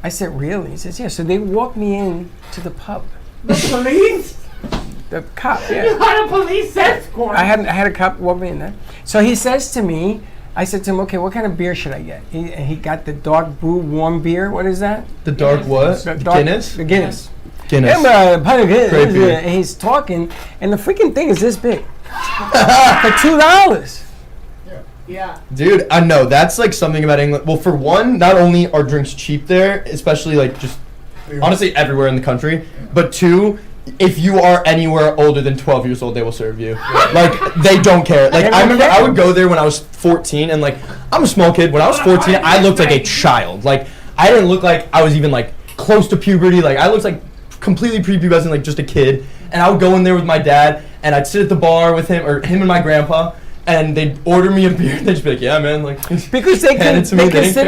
I said, "Really?" He says, "Yeah." So they walked me in to the pub. The police? The cop, You yeah. had a police escort. I had a cop walk me in there. So he says to me, I said to him, okay, what kind of beer should I get? He got the dark brew warm beer. What is that? The dark what? The Guinness? The Guinness. Guinness. Great beer. And he's talking, and the freaking thing is this big. For $2. Yeah. Dude, I know that's like something about England. Well, for one, not only are drinks cheap there, especially like just honestly everywhere in the country, but two, if you are anywhere older than 12 years old, they will serve you. Like they don't care. Like I remember I would go there when I was 14, and like I'm a small kid. When I was 14, I looked like a child. Like I didn't look like I was even like close to puberty. Like I looked like completely prepubescent, like just a kid. And I would go in there with my dad, and I'd sit at the bar with him, or him and my grandpa. And they'd order me a beer, and they'd just be like, yeah, man. Like, because they consider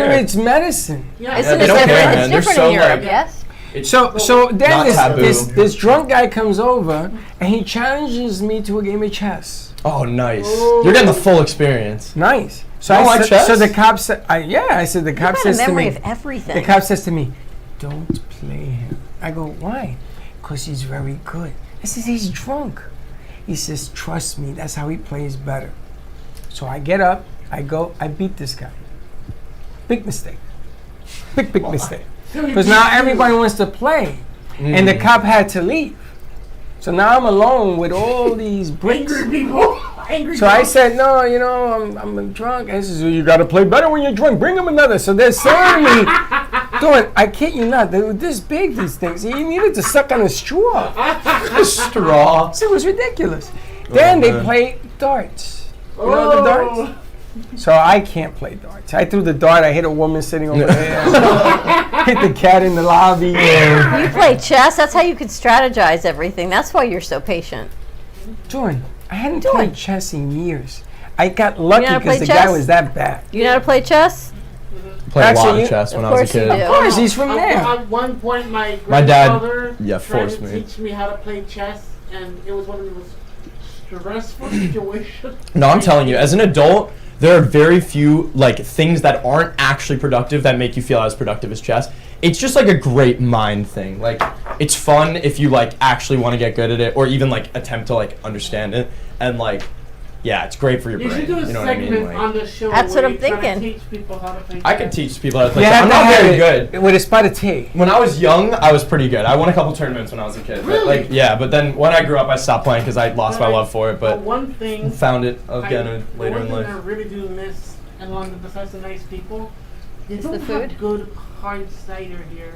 it it's medicine. Yeah. Isn't they it don't different? care, man. It's They're different so in Europe, like, yes? So then Not this drunk guy comes over, and he challenges me to a game of chess. Oh, nice. You're getting the full experience. Nice. So You don't like chess? So the cop said, I said, the cop You've got says a to memory me, of everything. the cop says to me, don't play him. I go, why? Because he's very good. I says, he's drunk. He says, trust me, that's how he plays better. So I get up, I go, I beat this guy. Big mistake. Big mistake. Because now everybody wants to play. And the cop had to leave. So now I'm alone with all these bricks. Angry people. Angry So I said, no, I'm drunk. And he says, you got to play better when you're drunk. Bring him another. So they're serving me. I kid you not, they were this big, these things. He needed to suck on a straw. Straw. So it was ridiculous. Then they play darts. You know the darts? So I can't play darts. I threw the dart, I hit a woman sitting over there. Hit the cat in the lobby. You play chess. That's how you can strategize everything. That's why you're so patient. Jordan, I hadn't played chess in years. I got lucky how to because play the guy chess? was that bad. You know how to play chess? Played a lot Actually, of chess when of I was a course you kid. do. Of course, he's from there. At one point, my dad, grandfather tried forced to me. teach me how to play chess, and it was one of the most stressful situations. No, I'm telling you, as an adult, there are very few like things that aren't actually productive that make you feel as productive as chess. It's just like a great mind thing. Like it's fun if you like actually want to get good at it, or even like attempt to like understand it. And like, yeah, it's great for your You brain. should do a You know what I segment mean? Like, on the show. That's where what I'm you try to thinking. Teach people how to play I chess. can teach people how to play You chess. have I'm to not have very it good. with a spot of tea. When I was young, I was pretty good. I won a couple tournaments when I was a kid. But like, yeah, but then when I grew up, I stopped playing because I lost my love for it. But one thing found it again later in one thing I life. really do miss in London, besides the nice people, they It's don't the food? have good hard cider here.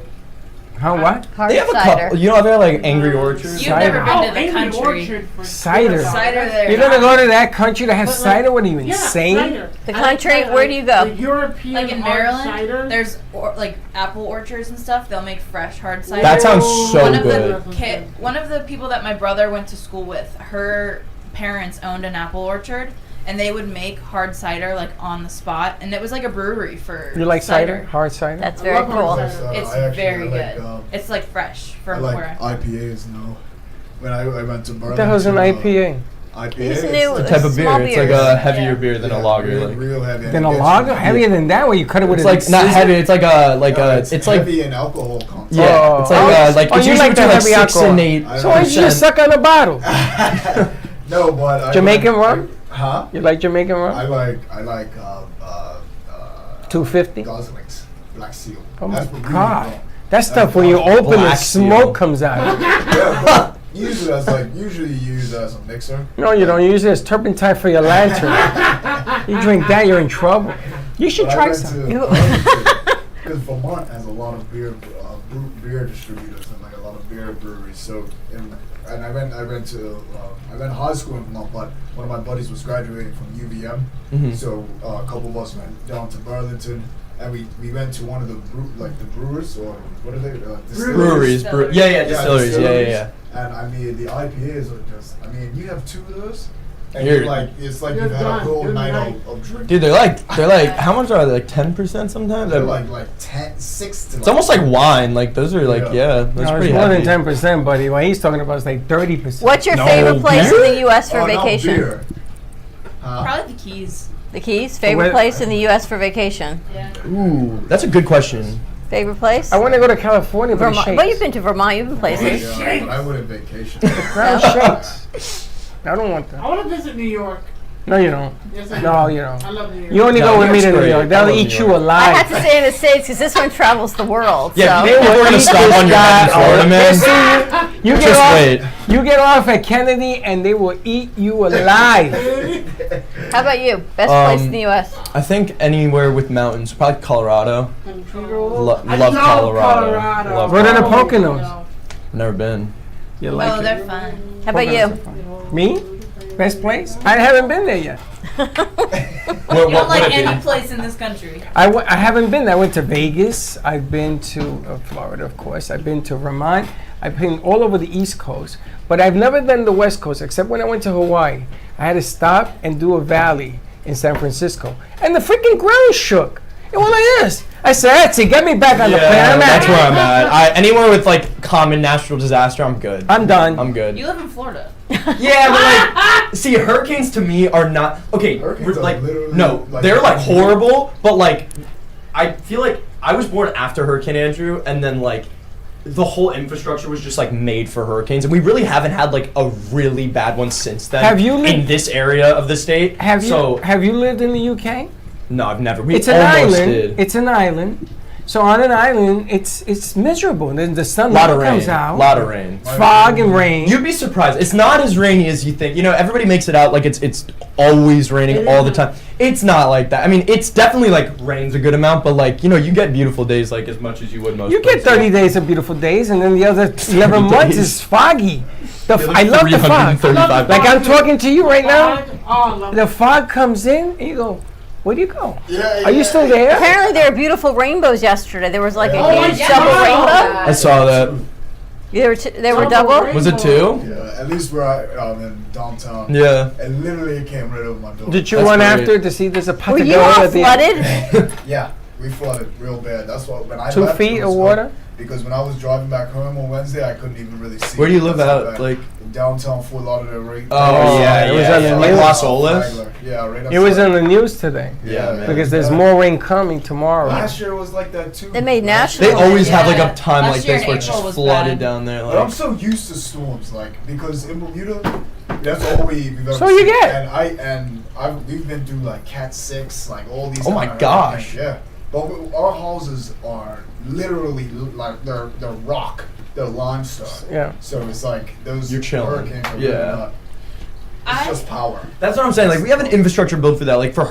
How what? Hard They have a cider. couple. You know, they're like Angry Orchard. You've Cider. never been to the Angry country. Orchard for Cider. Cider there. You're gonna go to that country to have But, like, cider? What are you, Yeah, insane? cider. The I country, like where do you go? The European Like in hard Maryland, cider. there's like apple orchards and stuff. They'll make fresh hard cider. That sounds so one of good. one of the people that my brother went to school with, her parents owned an apple orchard, and they would make hard cider like on the spot, and it was like a brewery for You like cider? Hard cider? That's I very love hard cool. cider. It's very good. It's like fresh I from like where. IPAs now. When I went to Berlin. What the hell's an IPA? IPA. These it's new- like Type of Small beer. It's like beers. a heavier Yeah. beer than a lager. Real, Like, real heavy. Then a It's lager? really- Heavier than that? Where you cut it with it's a like not scissor? heavy. It's like a it's like heavy in alcohol content. yeah. It's like Oh, it's you usually like the between like heavy 6 alcohol. and 8. I So why don't you just suck on a bottle? No, but I Jamaican went- rum? Huh? You like Jamaican I rum? like 250? Gosling's Black Seal. Oh my That's what we God. know. That stuff when you open it, Black smoke Seal. comes out. Yeah, but usually you use it as a mixer. No, you don't use it as turpentine for your lantern. You drink that, you're in trouble. You should But try I went some. because Vermont has a lot of beer distributors and like a lot of beer breweries. So and I went to high school in Vermont, but one of my buddies was graduating from UVM. Mhm. So a couple of us went down to Burlington, and we went to one of the brewers, or what are they? breweries. Yeah, distilleries. Yeah, distilleries. yeah. And I mean, the IPAs are just. I mean, you have 2 of those, and You're- you're like it's like You're you've had a done. whole You're night done. of drinking. Dude, they're like how much are they? Like 10% sometimes. They're like 6 to. It's almost like wine. Like those are like Yeah. that's No, it's pretty more heavy. than 10%, buddy. What he's talking about is like 30%. What's your No, favorite place beer? in the U.S. for Oh, not vacation? beer. Probably the Keys. The Keys? Favorite where- place in the U.S. for vacation? Yeah. Ooh, that's a good question. Favorite place? I want to go to California, but it Vermont. shakes. Well, you've been to Vermont. You've been places. Yeah, but I wouldn't vacation. The ground shakes. I don't want that. I want to visit New York. No, you don't. Yes, I No, do. you don't. I love New York. You only go with me to New great. York. I They'll love eat New you York. I alive. had to stay in the States because this one travels the world. Yeah, so. people are going to stop on your head in Florida, man. You get Just off. wait. You get off at Kennedy, and they will eat you alive. How about you? Best place in the U.S.? I think anywhere with mountains, probably Colorado. Love I love Colorado. Colorado. Love What are the Colorado. Poconos? Never been. You like Oh, it? they're fun. How about you? Me? Best place? I haven't been there yet. You don't like any place in this country. I haven't been there. I went to Vegas. I've been to Florida, of course. I've been to Vermont. I've been all over the East Coast. But I've never done the West Coast, except when I went to Hawaii. I had to stop and do a valley in San Francisco. And the freaking ground shook. It went like this. I said, that's it. Get me back on the plane. I'm That's where I'm at. Anywhere with like common natural disaster, I'm good. I'm done. I'm good. You live in Florida. Yeah, but like, see, hurricanes to me are not okay. Hurricanes are Like, literally, no, like, they're like horrible. But like, I feel like I was born after Hurricane Andrew, and then like, the whole infrastructure was just like made for hurricanes, and we really haven't had like a really bad one since then. Have you in this area of the state? Have you lived in the UK? No, I've never. We It's an almost island. did. It's an island. So on an island, it's miserable. Then the sun Lot of comes rain. out. Lot of rain. Fog and rain. You'd be surprised. It's not as rainy as you think. You know, everybody makes it out like it's always raining all the time. It's not like that. I mean, it's definitely like rains a good amount, but like, you know, you get beautiful days like as much as you would most. You get 30 days of beautiful days, and then the other 11 months days. is foggy. I like love the fog. 335 Like I'm talking to you right now. Oh, I love The fog comes in, and you go, where do you go? Yeah, Are you still there? Apparently, there were beautiful rainbows yesterday. There was like Yeah. a Oh, huge yeah. double I saw rainbow. I saw that. There were double. Was it two? Yeah, at least where I'm in downtown. Yeah. And literally it came right over my door. Did you That's run great. after to see there's a Were you Patagonia all at the end? flooded? Yeah, we flooded real bad. That's why when I 2 left, feet it of was water? good, because when I was driving back home on Wednesday, I couldn't even really see. Where do you it. live That's how at? bad. Like. In downtown Fort Lauderdale, right? Oh yeah, it was yeah, on the yeah. Like news. Las Olas. Yeah, right. It was outside. on the news today. Yeah, man. Because there's more rain coming tomorrow. Last year was like that too. They made Last national. They always have like Yeah. a time Last like year this in where it's April just was flooded bad. down there. But I'm Like, so used to storms, like because in Bermuda, that's all we've ever So you seen. get. We've been through like Cat 6, like all these. Oh my kind of gosh. hurricanes, yeah, but our houses are literally like they're rock, they're limestone. Yeah. So it's like those You're chilling. hurricanes are Yeah. really not. It's just power. that's what I'm saying. Like we have an infrastructure built for that. Like for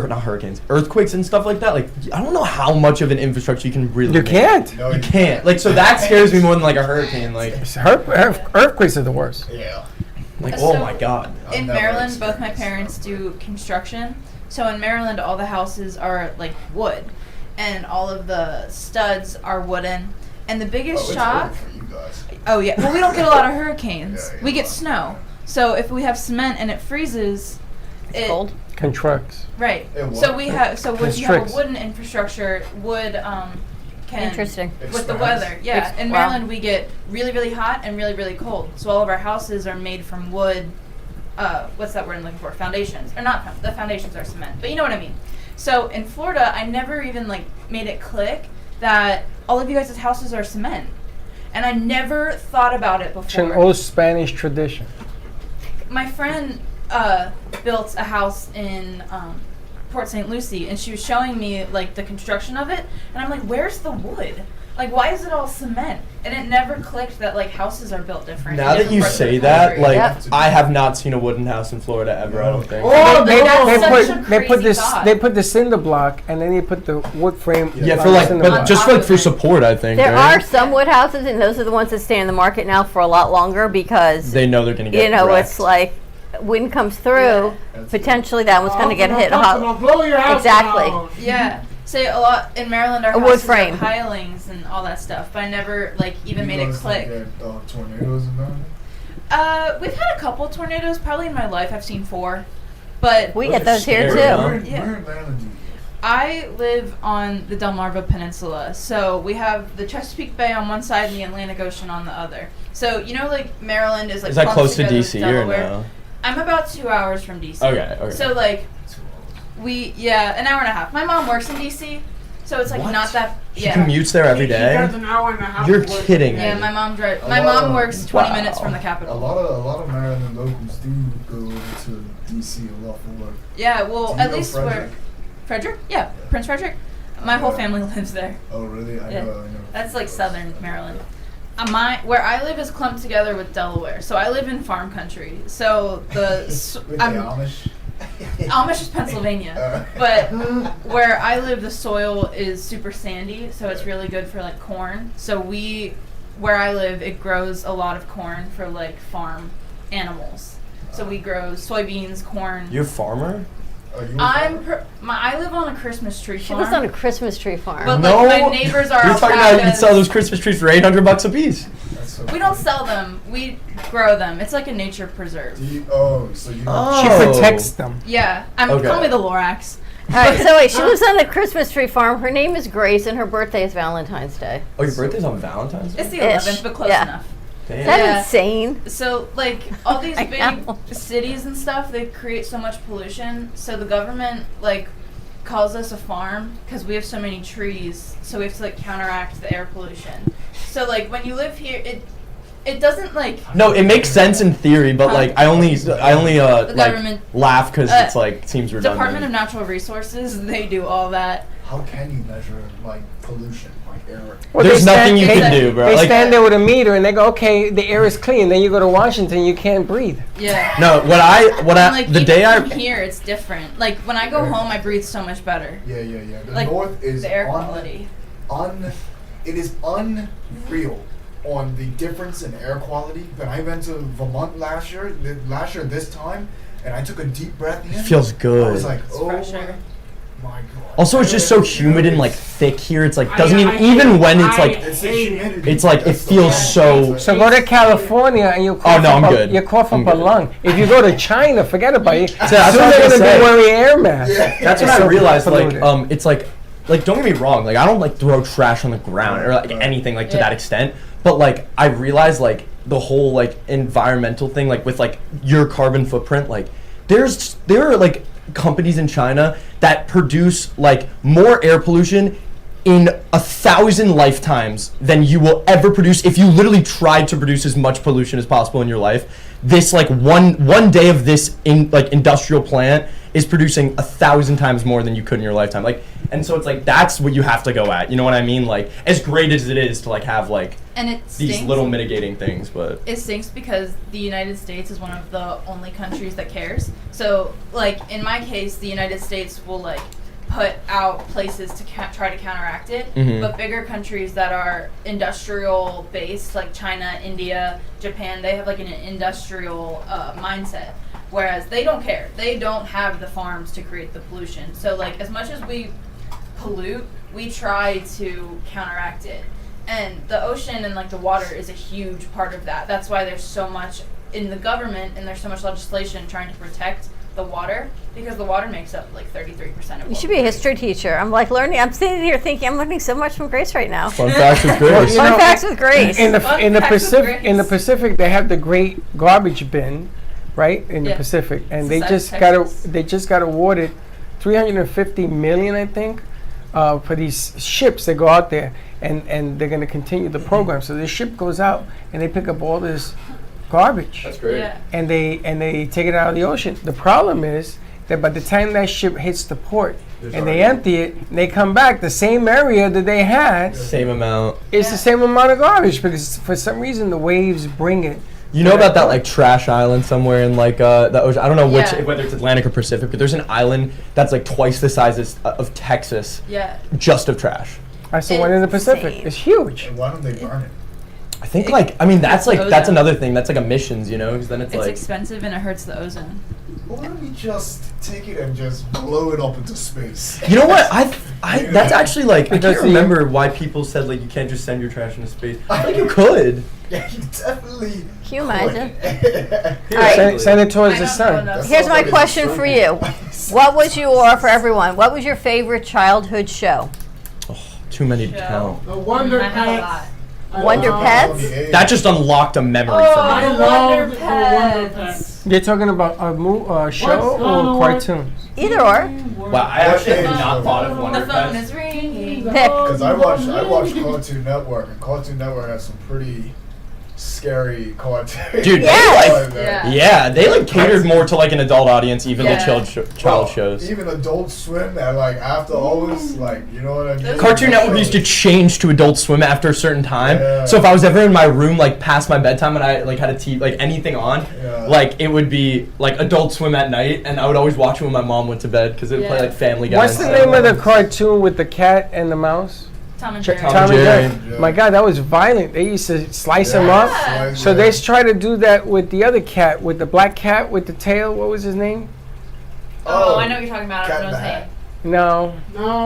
not hurricanes, earthquakes and stuff like that. Like I don't know how much of an infrastructure you can really. You make. can't. No, You can't. Like so that scares me more than like a hurricane. Like Earthquakes are the worst. Yeah. oh So- my god. In never Maryland, both my experienced parents do construction. So in Maryland, all the houses are like wood, and all of the studs are wooden. And the biggest it's shock. good for you guys. Oh yeah. Well, we don't get a lot of hurricanes. Yeah, We get yeah. snow. So if we have cement and it freezes, It's cold. Contracts. Right. It So what? we have. So if you have Constricts. a wooden infrastructure, wood can. Interesting. With the Expands. weather, yeah. In Wow. Maryland, we get really, really hot and really, really cold. So all of our houses are made from wood. What's that word I'm looking for? Foundations, or not? The foundations are cement, but you know what I mean. So in Florida, I never even like made it click that all of you guys' houses are cement, and I never thought about it It's an before. old Spanish tradition. My friend built a house in Port St. Lucie, and she was showing me like the construction of it, and I'm like, "Where's the wood? Like, why is it all cement?" And it never clicked that like houses are built different. in Now that different you parts of the say that, country. like Yep. I have not seen a wooden house in Florida ever. I don't think. Oh, They that's such a put crazy this. thought. They put the cinder block, and then they put the wood frame. Yeah, on for the like, cinder but block. just like for support, I think. There right? are some wood houses, and those are the ones that stay in the market now for a lot longer because They know they're gonna get. you know wrecked. it's like wind comes through. Potentially, that one's going to get hit hot. Blow your house Exactly. down. Yeah. Say a lot in Maryland, our A wood houses frame. have pilings and all that stuff, but I never like even You made it guys click. don't get, tornadoes in Maryland? We've had a couple tornadoes. Probably in my life, I've seen 4, but We get those here scary, too. huh? Where in Yeah. Maryland do you live? I live on the Delmarva Peninsula, so we have the Chesapeake Bay on one side and the Atlantic Ocean on the other. So you know, like Maryland is like Is that clumped close to together with DC or Delaware. no? I'm about 2 hours from DC. Okay, okay. So like, an hour and a half. My mom works in DC, So it's like What? not that. She Yeah. commutes there every She day? drives an hour and a half You're to work. kidding Yeah, me. my mom drives. My mom works 20 minutes from the A capital. lot of Maryland locals do go to DC a lot for work. Yeah, well, Do you at know least Frederick? we're Frederick. Yeah, Prince Frederick. My whole family lives there. Oh, really? I Yeah. know. That's like southern Maryland. Where I live is clumped together with Delaware, so I live in farm country. So With the Amish? Amish is Pennsylvania, but where I live, the soil is super sandy, so it's really good for like corn. So where I live, it grows a lot of corn for like farm animals. So we grow soybeans, corn. You're a farmer? I live on a Christmas tree She farm. lives on a Christmas tree farm. But No. like my neighbors are You're talking about you can alpacas. sell those Christmas trees for $800 a piece. We don't sell them. We grow them. It's like a nature preserve. So you She protects them. Yeah, Okay. call me the Lorax. All right, so wait, she lives on a Christmas tree farm. Her name is Grace, and her birthday is Valentine's Day. Oh, your birthday's on Valentine's Day? It's the Ish. 11th, but close Yeah. enough. Damn. Is that Yeah. insane? So, like, all these I big know. cities and stuff, they create so much pollution. So the government, like, calls us a farm because we have so many trees. So we have to, like, counteract the air pollution. So, like, when you live here, it doesn't, like... No, it makes sense in theory, but like I only like government- laugh because it's like seems redundant. Department of Natural Resources, they do all that. How can you measure like pollution, like air? Well, There's they nothing stand- you they- can do, bro. They Like- stand there with a meter and they go, okay, the air is clean. Then you go to Washington, you can't breathe. Yeah. No, what And, I like, the even day I from here, it's different. Like, when I go home, I breathe so much better. Yeah. The Like, North is the air quality. It is unreal on the difference in air quality. When I went to Vermont last year this time, and I took a deep breath in. It feels good. I was like, It's oh fresh air. my god. also it's just so humid and like thick here. It's like doesn't I even when it's I like It's the humidity. it's like it That's the feels problem. so. So go to California and you cough no, I'm up, good. you cough I'm up a good. lung. If you go to China, forget about it. that's Soon what I was they're gonna gonna say. be wearing air masks. That's It's when I so realized polluted. like it's like don't get me wrong, like I don't like throw trash on the ground or like anything like to that extent, but like I realized like the whole like environmental thing, like with like your carbon footprint, like there are like companies in China that produce like more air pollution in 1,000 lifetimes than you will ever produce if you literally tried to produce as much pollution as possible in your life. This like one day of this industrial plant is producing 1,000 times more than you could in your lifetime. Like, and so it's like that's what you have to go at. You know what I mean? Like, as great as it is to like have like And it these stinks. little mitigating things, but It stinks because the United States is one of the only countries that cares. So, like, in my case, the United States will, like, put out places to try to counteract it. Mhm. But bigger countries that are industrial based, like China, India, Japan, they have, like, an industrial mindset. Whereas they don't care. They don't have the farms to create the pollution. So, like, as much as we pollute, we try to counteract it. And the ocean and like the water is a huge part of that. That's why there's so much in the government and there's so much legislation trying to protect the water, because the water makes up like 33% of You should be a history teacher. I'm like learning. I'm sitting here thinking I'm learning so much from Grace right now. fun facts with Grace. Fun facts with Grace. In the Fun in the facts with Pacific Grace. in the Pacific they have the great garbage bin, right? In the Yeah. Pacific, and they Texas. just got awarded $350 million, I think, for these ships that go out there, and they're going to continue the program. So this ship goes out and they pick up all this garbage, That's great. Yeah. and they take it out of the ocean. The problem is that by the time that ship hits the port and they empty it, and they come back, the same area that they had Same amount. is Yeah. the same amount of garbage, because for some reason the waves bring it. You know about that like trash island somewhere in like the ocean? I don't know which, Yeah. whether it's Atlantic or Pacific, but there's an island that's like twice the size of Texas, Yeah. just of trash. I saw one in the Pacific. Insane. It's huge. And why don't they burn it? I think like I mean that's It's like that's ozone. another thing. That's like emissions, you know? Because then it's It's like expensive and it hurts the ozone. Why don't we just take it and just blow it up into space? you know what? I that's actually like I Because can't the- remember why people said like you can't just send your trash into space. I think you could. Yeah, you definitely. Can you imagine? could. All right. Send it towards I the don't sun. know enough. Here's sounds my like a question for you. dystopia. What was your, for everyone, what was your favorite childhood show? Too many to Show. count. The Wonder I had a Pets. lot. I Wonder love- Pets? That just unlocked a memory Oh, for I me. Wonder love the Wonder Pets. Pets. You're talking about a show What's going or on? cartoon? Either or. Wow, I actually Okay. have not thought of The Wonder phone Pets. is ringing. Because I watch Cartoon Network, and Cartoon Network has some pretty scary cartoons. Dude, they like catered more to like an adult audience, even the child shows. Even Adult Swim at like after hours, like, you know what I mean? Cartoon Network used to change to Adult Swim after a certain time. Yeah. So if I was ever in my room like past my bedtime and I like had a TV, like anything on, like it would be like Adult Swim at night, and I would always watch it when my mom went to bed because it would play like Family Guy. What's the name of the cartoon with the cat and the mouse? Tom and Jerry. Tom and Jerry. My God, that was violent. They used to slice him up. So they tried to do that with the other cat, with the black cat with the tail. What was his name? Oh, I know what you're talking about. I don't know his name. No.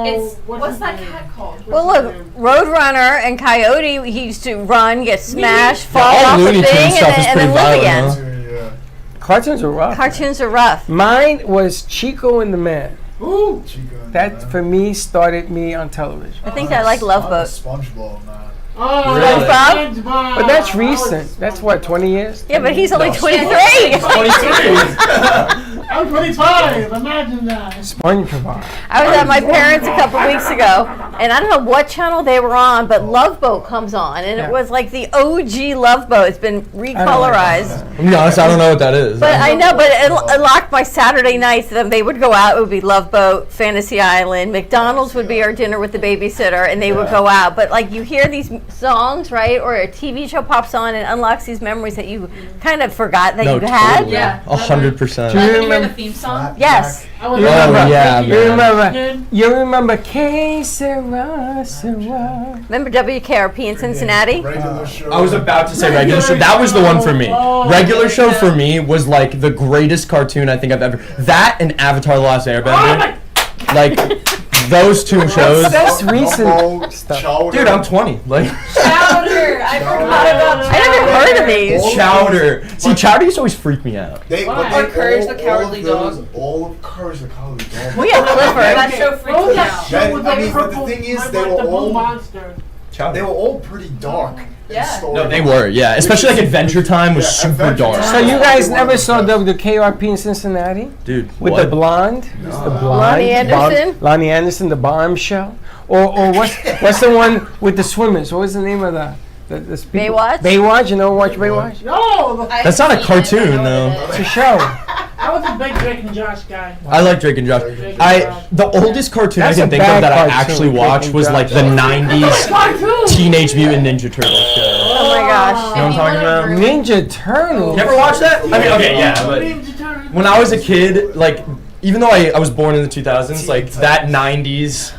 It's what's that cat called? Well, look, Roadrunner and Coyote, he used to run, get smashed, fall off the Looney Tunes thing, stuff is and then live violent, again. Cartoons are rough. Cartoons are rough. Mine was Chico and the Man. Ooh. That for me started me on television. I think I like Love Boat. SpongeBob, man. Oh, Really? SpongeBob. But that's recent. That's what, 20 years? Yeah, but he's only 23. 23. I'm 25. Imagine that. SpongeBob. I was at my parents a couple weeks ago, and I don't know what channel they were on, but Love Boat comes on, and it was like the OG Love Boat. It's been recolorized. I'm be honest, I don't know what that is. But I know, but it locked my Saturday nights. Then they would go out. It would be Love Boat, Fantasy Island, McDonald's would be our dinner with the babysitter, and they would go out. But like you hear these songs, right, or a TV show pops on and unlocks these memories that you kind of forgot that you had. Totally. Yeah, 100%. Do you remember the theme song? Yes. You remember Que Sera, Sera? Remember WKRP in Cincinnati? I was about to say regular show. That was the one for me. Regular show for me was like the greatest cartoon I think I've ever. That and Avatar: The Last Airbender. Like those two shows. That's recent stuff. Dude, I'm 20. Like Chowder. I forgot about Chowder. I never heard of these. Chowder. See, Chowder used to always freak me out. Or Courage the Cowardly Dog. All of Courage the Cowardly Dog. We have Clifford. That show freaked me out. I mean, but the thing is, they were all pretty dark. Yeah. No, they were, yeah. Especially like Adventure Time was super dark. So you guys never saw WKRP in Cincinnati? Dude, with the blonde? The blonde? Lonnie Anderson? Lonnie Anderson, the bombshell? Or what's the one with the swimmers? What was the name of the speaker? Baywatch? Baywatch? You know watch Baywatch? No! That's not a cartoon, though. It's a show. I was a big Drake and Josh guy. I like Drake and Josh. The oldest cartoon I can think of that I actually watched was like the 90s Teenage Mutant Ninja Turtles show. Oh my gosh. You know what I'm talking about? Ninja Turtles. You ever watched that? I mean, okay, yeah, but when I was a kid, like, even though I was born in the 2000s, like, that 90s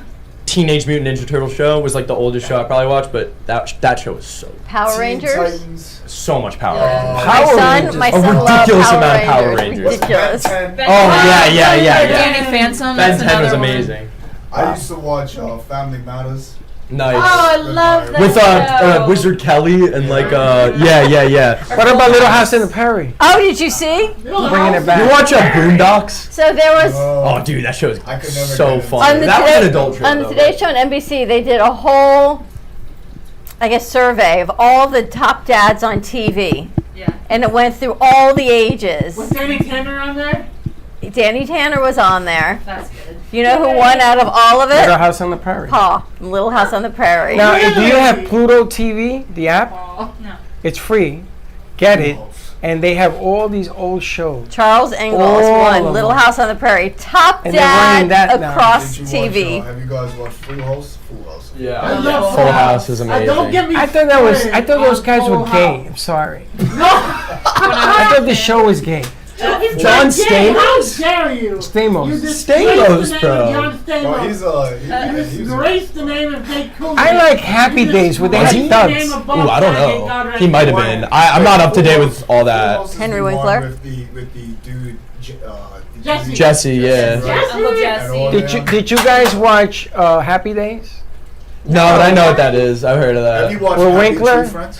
Teenage Mutant Ninja Turtle show was like the oldest show I probably watched, but that show was so Power Rangers. So much Power Rangers. My son a ridiculous loved amount of Power Rangers. Ridiculous. Yeah. Danny Phantom. Ben 10 was amazing. I used to watch Family Matters. Nice. Oh, I love that With Wizard Kelly and like yeah. What about Little House on the Prairie? Oh, did you see? Bringing it back. You watch Boondocks? So there was Oh, dude, that show is so fun. on the That was Today- an adult show. on the though. Today Show on NBC. They did a whole, I guess, survey of all the top dads on TV. Yeah. And it went through all the ages. Was Danny Tanner on there? Danny Tanner was on there. That's good. You know who won out of all of it? Little House on the Prairie. Paw from Little House on the Prairie. Now, do you have Pluto TV, the app? No. It's free. Get it. And they have all these old shows. Charles Ingalls All won of Little them. House on the Prairie. Top And they're running dad that now. across Did you watch, TV. have you guys watched Full House? Full House. Yeah. love Full House is amazing. Don't get me I thought those guys Full were gay. House. I'm sorry. No! I thought the show was gay. He's John not gay. How Stamos? dare you? Stamos. You disgraced Stamos, the name bro. of John Stamos. No, You disgraced the name of Jake Cougar. I like Happy Days where they Was had he? thugs. Ooh, I don't know. He might have been. I'm not up to date with all that. Henry Winkler. With the dude, Jesse, yeah. Uncle Jesse. Did you guys watch Happy Days? No, but I know what that is. I've heard of Have you that. watched Well, Happy Winkler? Tree Friends?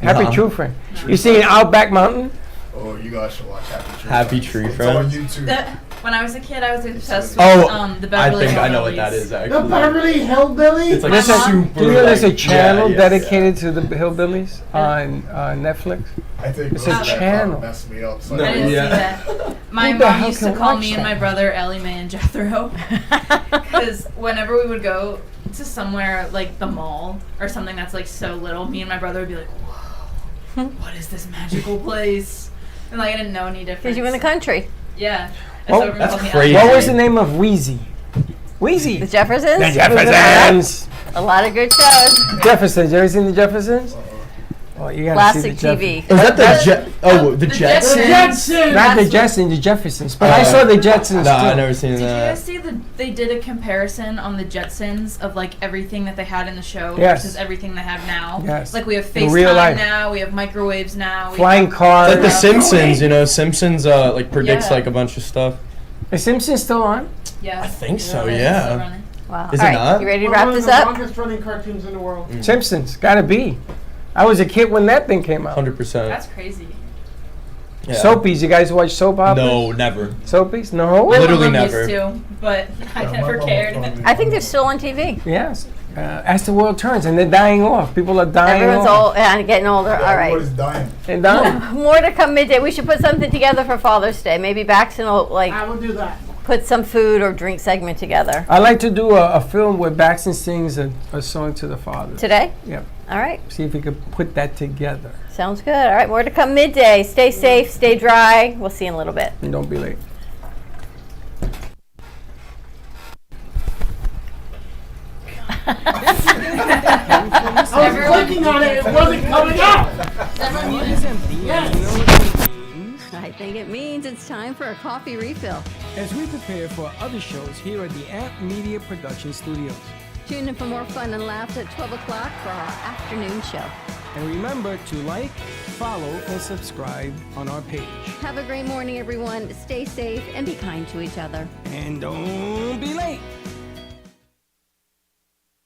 Happy Nah. True Friend. You seen Outback Mountain? Oh, you guys should watch Happy Tree It's Friends? on YouTube. When I was a kid, I was obsessed with the I Beverly think I know what Hillbillies. that is The actually. Beverly Hillbillies? It's like There's a, super. do you know there's a like- channel yeah. dedicated to the Hillbillies on Netflix? I think It's a channel. messed me up. So No, I didn't yeah. see that. My Who the mom hell used to can call watch me and that? my brother Ellie Mae and Jethro because whenever we would go to somewhere like the mall or something that's like so little, me and my brother would be like, whoa, what is this magical place? And like I didn't know any difference. Because you in the country. Yeah. Oh, that's crazy. What was the name of Wheezy? Wheezy. The Jeffersons? The Jeffersons. A lot of good shows. Jeffersons. You ever seen the Jeffersons? Oh, you gotta Classic see the TV. Jeffersons. Is that the Jetsons? Not the Jetsons, the Jeffersons. But I saw the Jetsons No, too. I never seen Did you that. guys see they did a comparison on the Jetsons of like everything that they had in the show Yes. versus everything they have now? Yes. Like we have In real FaceTime life. now, we have microwaves now. we Flying have- cars. Like The Simpsons, you know, Simpsons like predicts Yeah. like a bunch of stuff. The Simpsons still on? Yeah. I think so, It's yeah. still running. Wow. Is All it right, not? you ready to One wrap of this the up? longest running cartoons in the world. Simpsons. Gotta be. I was a kid when that thing came out. 100%. That's crazy. Yeah. Soapies. You guys watch soap operas? No, never. Soapies? No? My Literally mom never. used to, but I never cared. I think they're still on TV. Yes. As the world turns, and they're dying off. People are dying Everyone's off. old and getting older. All right. Everybody's dying. They're dying. More to come midday. We should put something together for Father's Day. Maybe Baxton will I will do that. put some food or drink segment together. I like to do a film where Baxton sings a song to the father. Today? Yep. All right. See if we could put that together. Sounds good. All right. More to come midday. Stay safe. Stay dry. We'll see you in a little bit. And don't be late. I was clicking on it, it wasn't coming up. I think it means it's time for a coffee refill. As we prepare for other shows here at the Amp Media Production Studios. Tune in for more fun and laughs at 12 o'clock for our afternoon show. And remember to like, follow, and subscribe on our page. Have a great morning, everyone. Stay safe and be kind to each other. And don't be late.